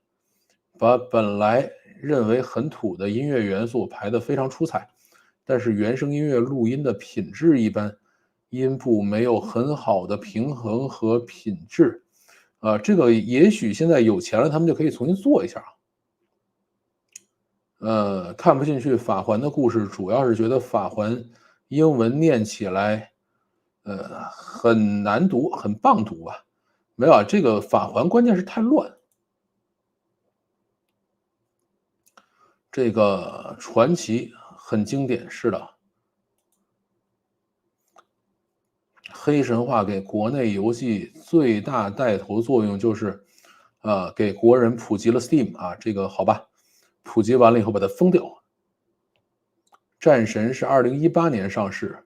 把本来认为很土的音乐元素排得非常出彩，但是原声音乐录音的品质一般，音部没有很好的平衡和品质。这个也许现在有钱了，他们就可以重新做一下。看不进去法环的故事，主要是觉得法环英文念起来，很难读，很棒读吧？没有啊，这个法环关键是太乱。这个传奇很经典，是的。黑神话给国内游戏最大带头作用就是，给国人普及了 Steam 啊，这个好吧，普及完了以后把它封掉。战神是2018年上市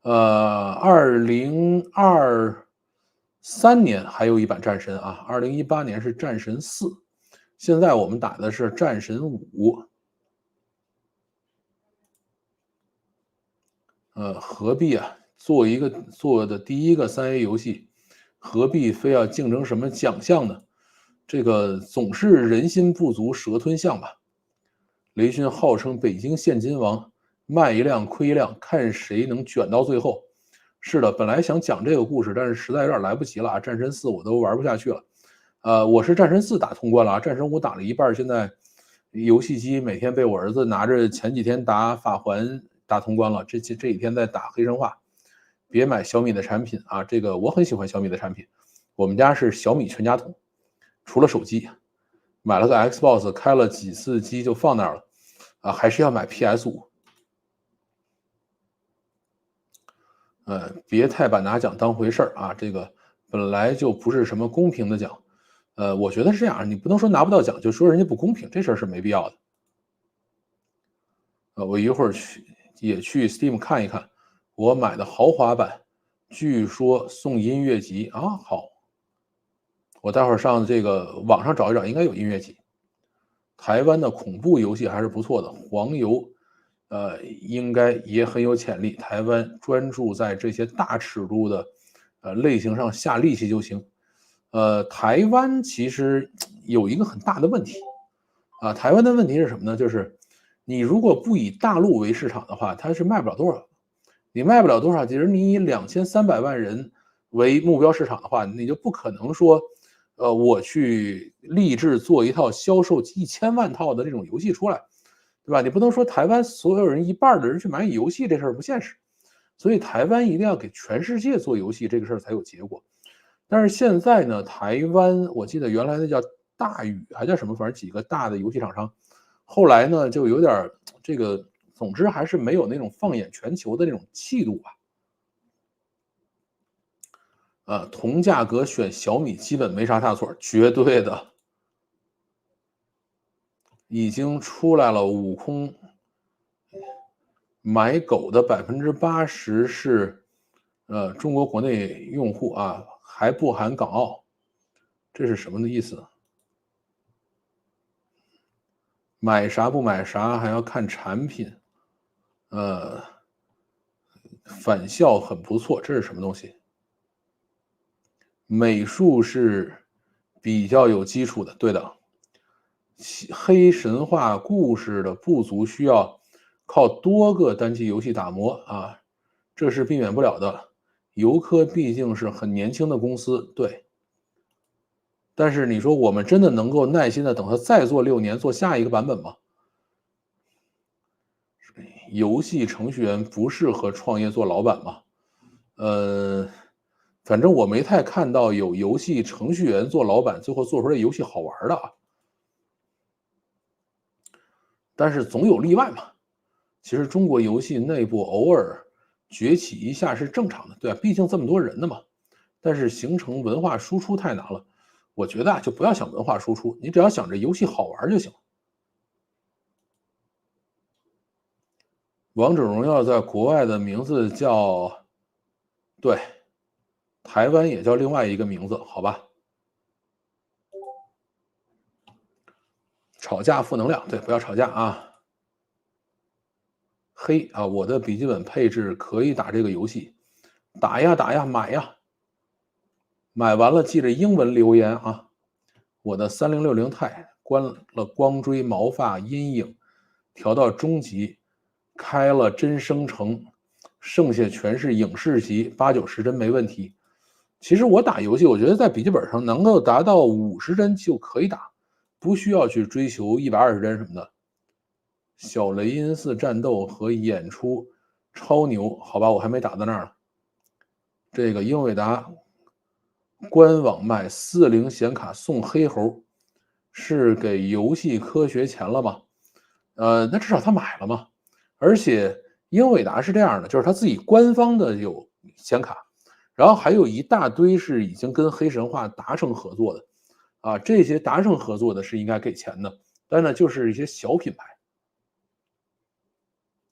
，2023年还有一版战神啊，2018年是战神4，现在我们打的是战神5。何必啊？做的第一个3A 游戏，何必非要竞争什么奖项呢？这个总是人心不足蛇吞象吧。雷军号称北京现金王，卖一辆亏一辆，看谁能卷到最后。是的，本来想讲这个故事，但是实在有点来不及了啊！战神4我都玩不下去了。我是战神4打通关了啊，战神5打了一半，现在游戏机每天被我儿子拿着前几天打法环打通关了，这几天在打黑神话。别买小米的产品啊，这个我很喜欢小米的产品，我们家是小米全家桶，除了手机，买了个 Xbox，开了几次机就放那儿了，还是要买 PS5。别太把拿奖当回事儿啊，这个本来就不是什么公平的奖。我觉得是这样，你不能说拿不到奖就说人家不公平，这事儿是没必要的。我一会儿也去 Steam 看一看，我买的豪华版，据说送音乐集啊，好，我待会儿上这个网上找一找，应该有音乐集。台湾的恐怖游戏还是不错的，黄油，应该也很有潜力。台湾专注在这些大尺度的，类型上下力气就行。台湾其实有一个很大的问题，台湾的问题是什么呢？就是你如果不以大陆为市场的话，它是卖不了多少。你卖不了多少，其实你以2300万人为目标市场的话，你就不可能说，我去立志做一套销售1000万套的这种游戏出来，对吧？你不能说台湾所有人一半的人去买游戏，这事儿不现实。所以台湾一定要给全世界做游戏，这个事儿才有结果。但是现在呢，台湾我记得原来那叫大宇还叫什么，反正几个大的游戏厂商，后来呢就有点这个，总之还是没有那种放眼全球的那种气度吧。同价格选小米基本没啥大错，绝对的。已经出来了，悟空买狗的80%是中国国内用户啊，还不含港澳，这是什么的意思？买啥不买啥还要看产品，返校很不错，这是什么东西？美术是比较有基础的，对的。黑神话故事的不足需要靠多个单机游戏打磨啊，这是避免不了的。游科毕竟是很年轻的公司，对。但是你说我们真的能够耐心的等他再做6年，做下一个版本吗？游戏程序员不适合创业做老板吗？反正我没太看到有游戏程序员做老板，最后做出来游戏好玩的啊。但是总有例外嘛。其实中国游戏内部偶尔崛起一下是正常的，对吧？毕竟这么多人呢嘛。但是形成文化输出太难了，我觉得就不要想文化输出，你只要想着游戏好玩就行。王者荣耀在国外的名字叫，对，台湾也叫另外一个名字，好吧？吵架负能量，对，不要吵架啊。嘿啊，我的笔记本配置可以打这个游戏，打呀打呀，买呀，买完了记着英文留言啊。我的3060 Ti 关了光追毛发阴影，调到中级，开了真生成，剩下全是影视级，8、9十帧没问题。其实我打游戏，我觉得在笔记本上能够达到50帧就可以打，不需要去追求120帧什么的。小雷音寺战斗和演出超牛，好吧，我还没打到那儿呢。这个英伟达官网卖40显卡送黑猴，是给游戏科学钱了吗？那至少他买了嘛。而且英伟达是这样的，就是他自己官方的有显卡，然后还有一大堆是已经跟黑神话达成合作的，啊，这些达成合作的是应该给钱的，但呢就是一些小品牌。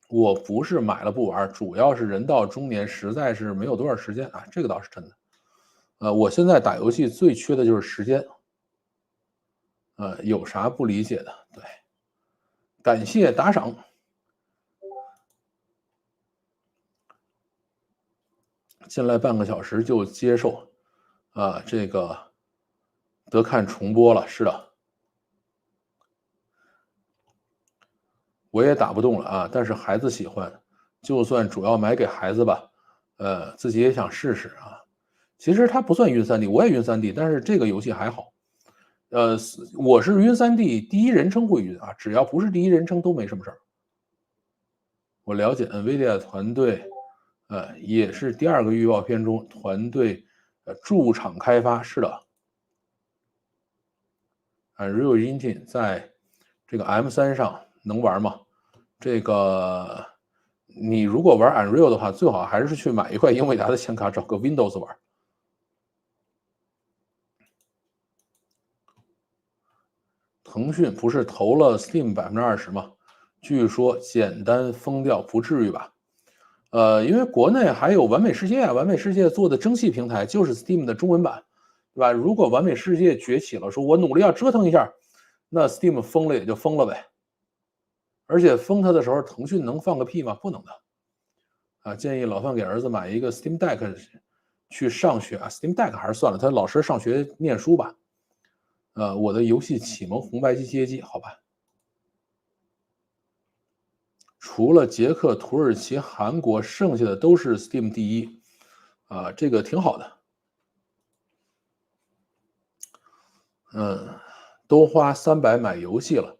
我不是买了不玩，主要是人到中年，实在是没有多少时间啊，这个倒是真的。我现在打游戏最缺的就是时间。有啥不理解的？对，感谢打赏。进来半个小时就接受，这个得看重播了。是的，我也打不动了啊，但是孩子喜欢，就算主要买给孩子吧，自己也想试试啊。其实它不算晕 3D，我也晕 3D，但是这个游戏还好。我是晕 3D，第一人称会晕啊，只要不是第一人称都没什么事儿。我了解 NVIDIA 团队，也是第2个预告片中团队驻场开发。是的，Unreal Engine 在这个 M3上能玩吗？这个你如果玩 Unreal 的话，最好还是去买一块英伟达的显卡，找个 Windows 玩。腾讯不是投了 Steam 20%吗？据说简单封掉，不至于吧？因为国内还有完美世界啊，完美世界做的蒸汽平台就是 Steam 的中文版，对吧？如果完美世界崛起了，说我努力要折腾一下，那 Steam 封了也就封了呗。而且封它的时候，腾讯能放个屁吗？不能的。建议老范给儿子买一个 Steam Deck 去上学啊。Steam Deck 还是算了，他老师上学念书吧。我的游戏启蒙红白机街机，好吧。除了捷克、土耳其、韩国，剩下的都是 Steam 第一，这个挺好的。都花300买游戏了，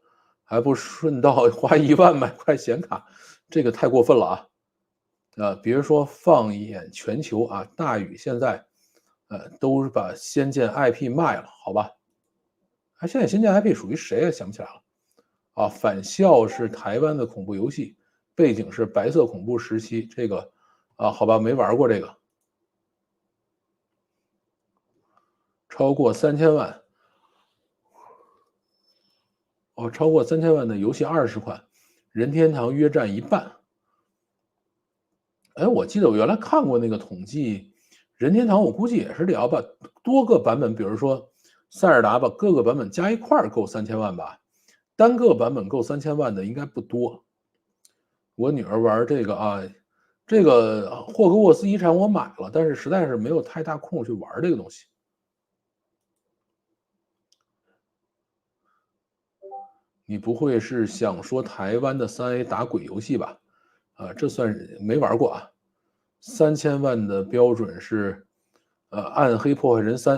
还不顺道花1万买块显卡，这个太过分了啊！别说放眼全球啊，大宇现在，都把仙剑 IP 卖了，好吧？现在仙剑 IP 属于谁也想不起来了。啊，返校是台湾的恐怖游戏，背景是白色恐怖时期。这个啊，好吧，没玩过这个。超过3000万，哦，超过3000万的游戏20款，任天堂约占一半。哎，我记得我原来看过那个统计，任天堂我估计也是得要把多个版本，比如说塞尔达吧，各个版本加一块儿够3000万吧，单个版本够3000万的应该不多。我女儿玩这个啊，这个霍格沃兹遗产我买了，但是实在是没有太大空去玩这个东西。你不会是想说台湾的3A 打鬼游戏吧？啊，这算是没玩过啊。3000万的标准是，《暗黑破坏神3》，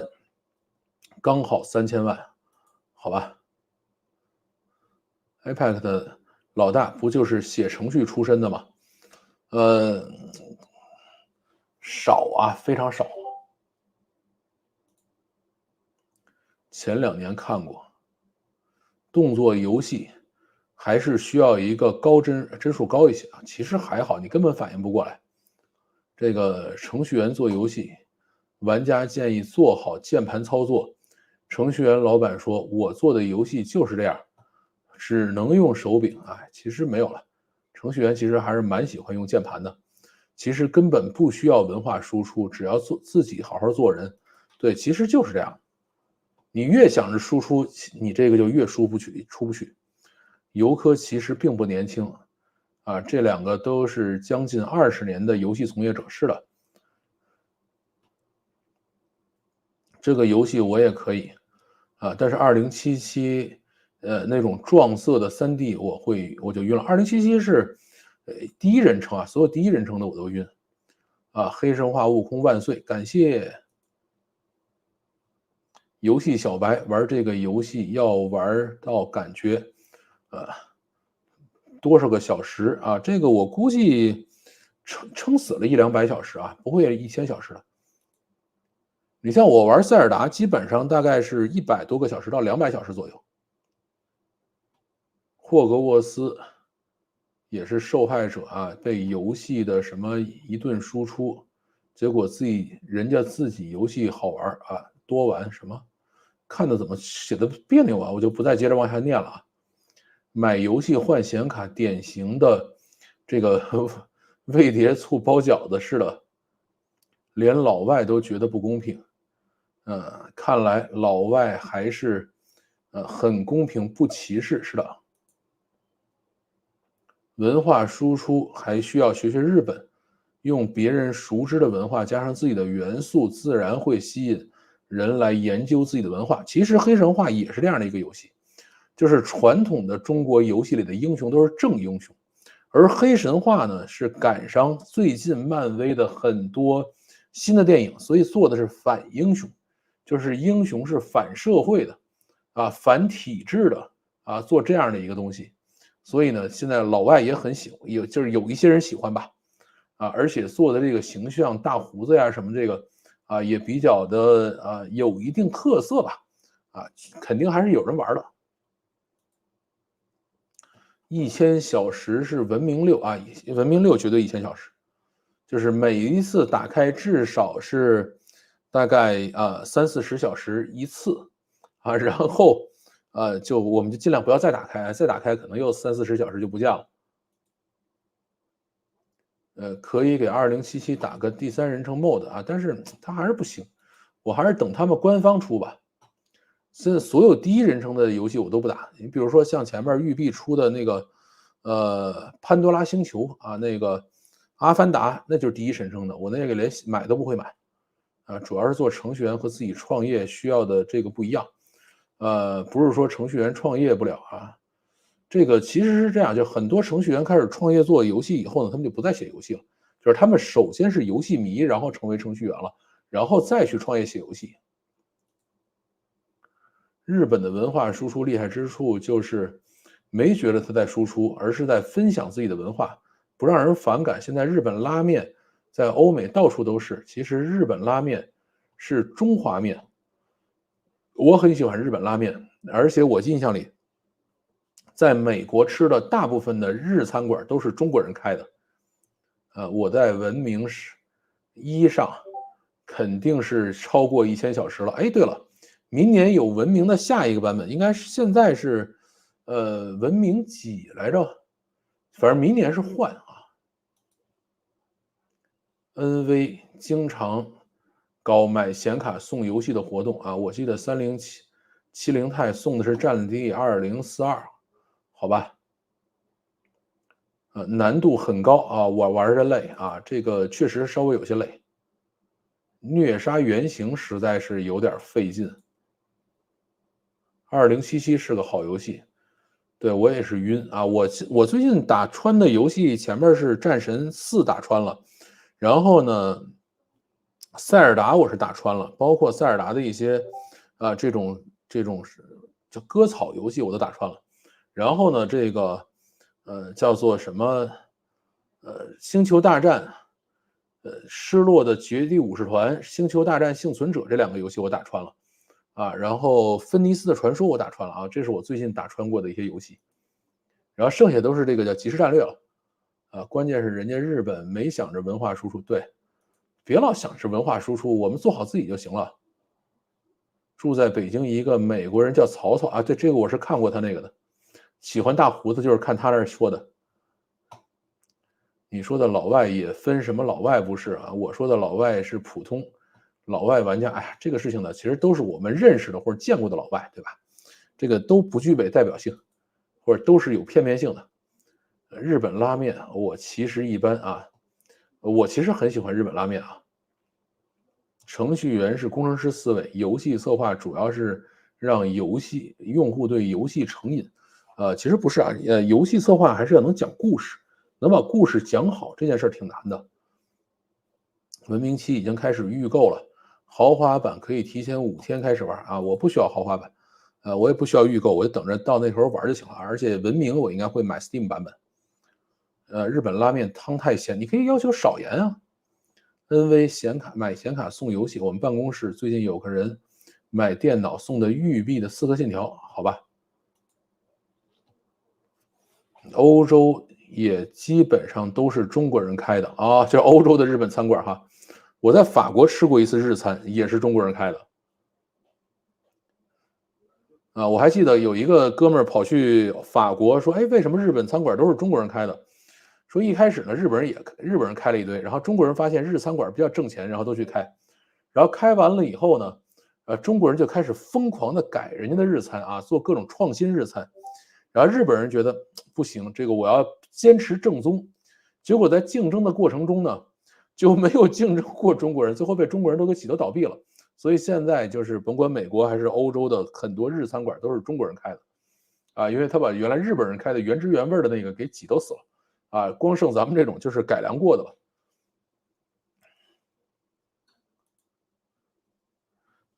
刚好3000万，好吧？iPad 的老大不就是写程序出身的吗？呃，少啊，非常少。前2年看过，动作游戏还是需要一个帧数高一些啊。其实还好，你根本反应不过来。这个程序员做游戏，玩家建议做好键盘操作。程序员老板说：“我做的游戏就是这样，只能用手柄。”哎，其实没有了，程序员其实还是蛮喜欢用键盘的。其实根本不需要文化输出，只要自己好好做人。对，其实就是这样。你越想着输出，你这个就越出不去。游客其实并不年轻，啊，这2个都是将近20年的游戏从业者。是的，这个游戏我也可以，啊，但是2077，那种撞色的3D，我就晕了。2077是，第一人称啊，所有第一人称的我都晕，啊，黑神话悟空万岁，感谢。游戏小白玩这个游戏要玩到感觉，呃，多少个小时啊？这个我估计撑死了100-200小时啊，不会1000小时的。你像我玩塞尔达，基本上大概是100多个小时到200小时左右。霍格沃斯也是受害者啊，被游戏的什么一顿输出，结果人家自己游戏好玩啊，多玩什么，看的怎么写的别扭啊，我就不再接着往下念了啊。买游戏换显卡，典型的这个味碟醋包饺子似的，连老外都觉得不公平。看来老外还是很公平，不歧视。是的，文化输出还需要学日本，用别人熟知的文化加上自己的元素，自然会吸引人来研究自己的文化。其实黑神话也是这样的一个游戏，就是传统的中国游戏里的英雄都是正英雄，而黑神话呢是赶上最近漫威的很多新的电影，所以做的是反英雄，就是英雄是反社会的，啊，反体制的，啊，做这样的一个东西。所以呢，现在老外也很喜欢，就是有一些人喜欢吧，啊，而且做的这个形象大胡子呀什么这个，啊，也比较的有一定特色吧，啊，肯定还是有人玩的。1000小时是文明6啊，文明6绝对1000小时，就是每一次打开至少是大概30-40小时一次，啊，然后我们就尽量不要再打开，再打开可能又30-40小时就不见了。可以给2077打个第三人称 mode 啊，但是它还是不行，我还是等他们官方出吧。现在所有第一人称的游戏我都不打，你比如说像前面育碧出的那个，潘多拉星球啊，那个阿凡达，那就是第一人称的，我那个连买都不会买，啊，主要是做程序员和自己创业需要的这个不一样，不是说程序员创业不了啊，这个其实是这样，就很多程序员开始创业做游戏以后呢，他们就不再写游戏了，就是他们首先是游戏迷，然后成为程序员了，然后再去创业写游戏。日本的文化输出厉害之处就是没觉得他在输出，而是在分享自己的文化，不让人反感。现在日本拉面在欧美到处都是，其实日本拉面是中华面，我很喜欢日本拉面，而且我印象里，在美国吃的大部分的日餐馆都是中国人开的。我在文明1上肯定是超过1000小时了。哎，对了，明年有文明的下一个版本，应该是现在是文明几来着？反正明年是换啊。NV 经常搞买显卡送游戏的活动啊，我记得3070 钛送的是战地2042，好吧。难度很高啊，我玩着累啊，这个确实稍微有些累。虐杀原型实在是有点费劲。2077是个好游戏，对我也是晕啊。我最近打穿的游戏前面是战神4打穿了，然后呢，塞尔达我是打穿了，包括塞尔达的一些这种是叫割草游戏我都打穿了。然后呢，这个叫做什么星球大战失落的绝地武士团、星球大战幸存者这2个游戏我打穿了啊。然后芬尼斯的传说我打穿了啊，这是我最近打穿过的一些游戏。然后剩下都是这个叫即时战略了啊。关键是人家日本没想着文化输出，对。别老想着文化输出，我们做好自己就行了。住在北京一个美国人叫曹操啊，对，这个我是看过他那个的，喜欢大胡子就是看他那儿说的。你说的老外也分什么老外不是啊？我说的老外是普通老外玩家。哎呀，这个事情呢，其实都是我们认识的或者见过的老外，对吧？这个都不具备代表性，或者都是有片面性的。日本拉面我其实一般啊，我其实很喜欢日本拉面啊。程序员是工程师思维，游戏策划主要是让游戏用户对游戏成瘾。其实不是啊，游戏策划还是要能讲故事，能把故事讲好，这件事挺难的。文明7已经开始预购了，豪华版可以提前5天开始玩啊，我不需要豪华版，我也不需要预购，我就等着到那时候玩就行了。而且文明我应该会买 Steam 版本。日本拉面汤太咸，你可以要求少盐啊。NV 显卡买显卡送游戏，我们办公室最近有个人买电脑送的育碧的《刺客信条》，好吧。欧洲也基本上都是中国人开的啊，这欧洲的日本餐馆哈。我在法国吃过一次日餐，也是中国人开的。我还记得有一个哥们儿跑去法国说，哎，为什么日本餐馆都是中国人开的？说一开始呢，日本人开了一堆，然后中国人发现日餐馆比较挣钱，然后都去开，然后开完了以后呢，中国人就开始疯狂的改人家的日餐啊，做各种创新日餐，然后日本人觉得不行，这个我要坚持正宗，结果在竞争的过程中呢，就没有竞争过中国人，最后被中国人都给挤得倒闭了。所以现在就是甭管美国还是欧洲的很多日餐馆都是中国人开的，因为他把原来日本人开的原汁原味的那个给挤都死了。光剩咱们这种就是改良过的了。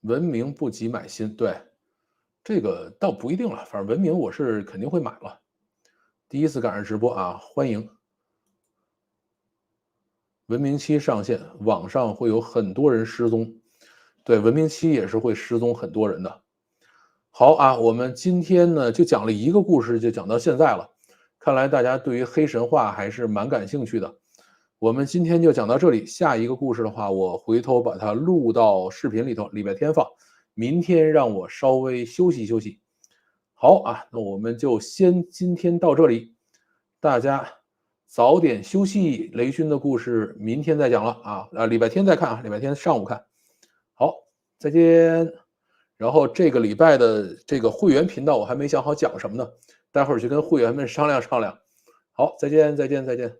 文明不急买新，对，这个倒不一定了，反正文明我是肯定会买了。第一次赶上直播啊，欢迎。文明7上线，网上会有很多人失踪，对，文明7也是会失踪很多人的。好啊，我们今天呢就讲了一个故事，就讲到现在了。看来大家对于黑神话还是蛮感兴趣的。我们今天就讲到这里，下一个故事的话，我回头把它录到视频里头，礼拜天放。明天让我稍微休息休息。好啊，那我们就先今天到这里，大家早点休息。雷军的故事明天再讲了啊，礼拜天再看啊，礼拜天上午看。好，再见。然后这个礼拜的这个会员频道我还没想好讲什么呢，待会儿去跟会员们商量商量。好，再见再见再见。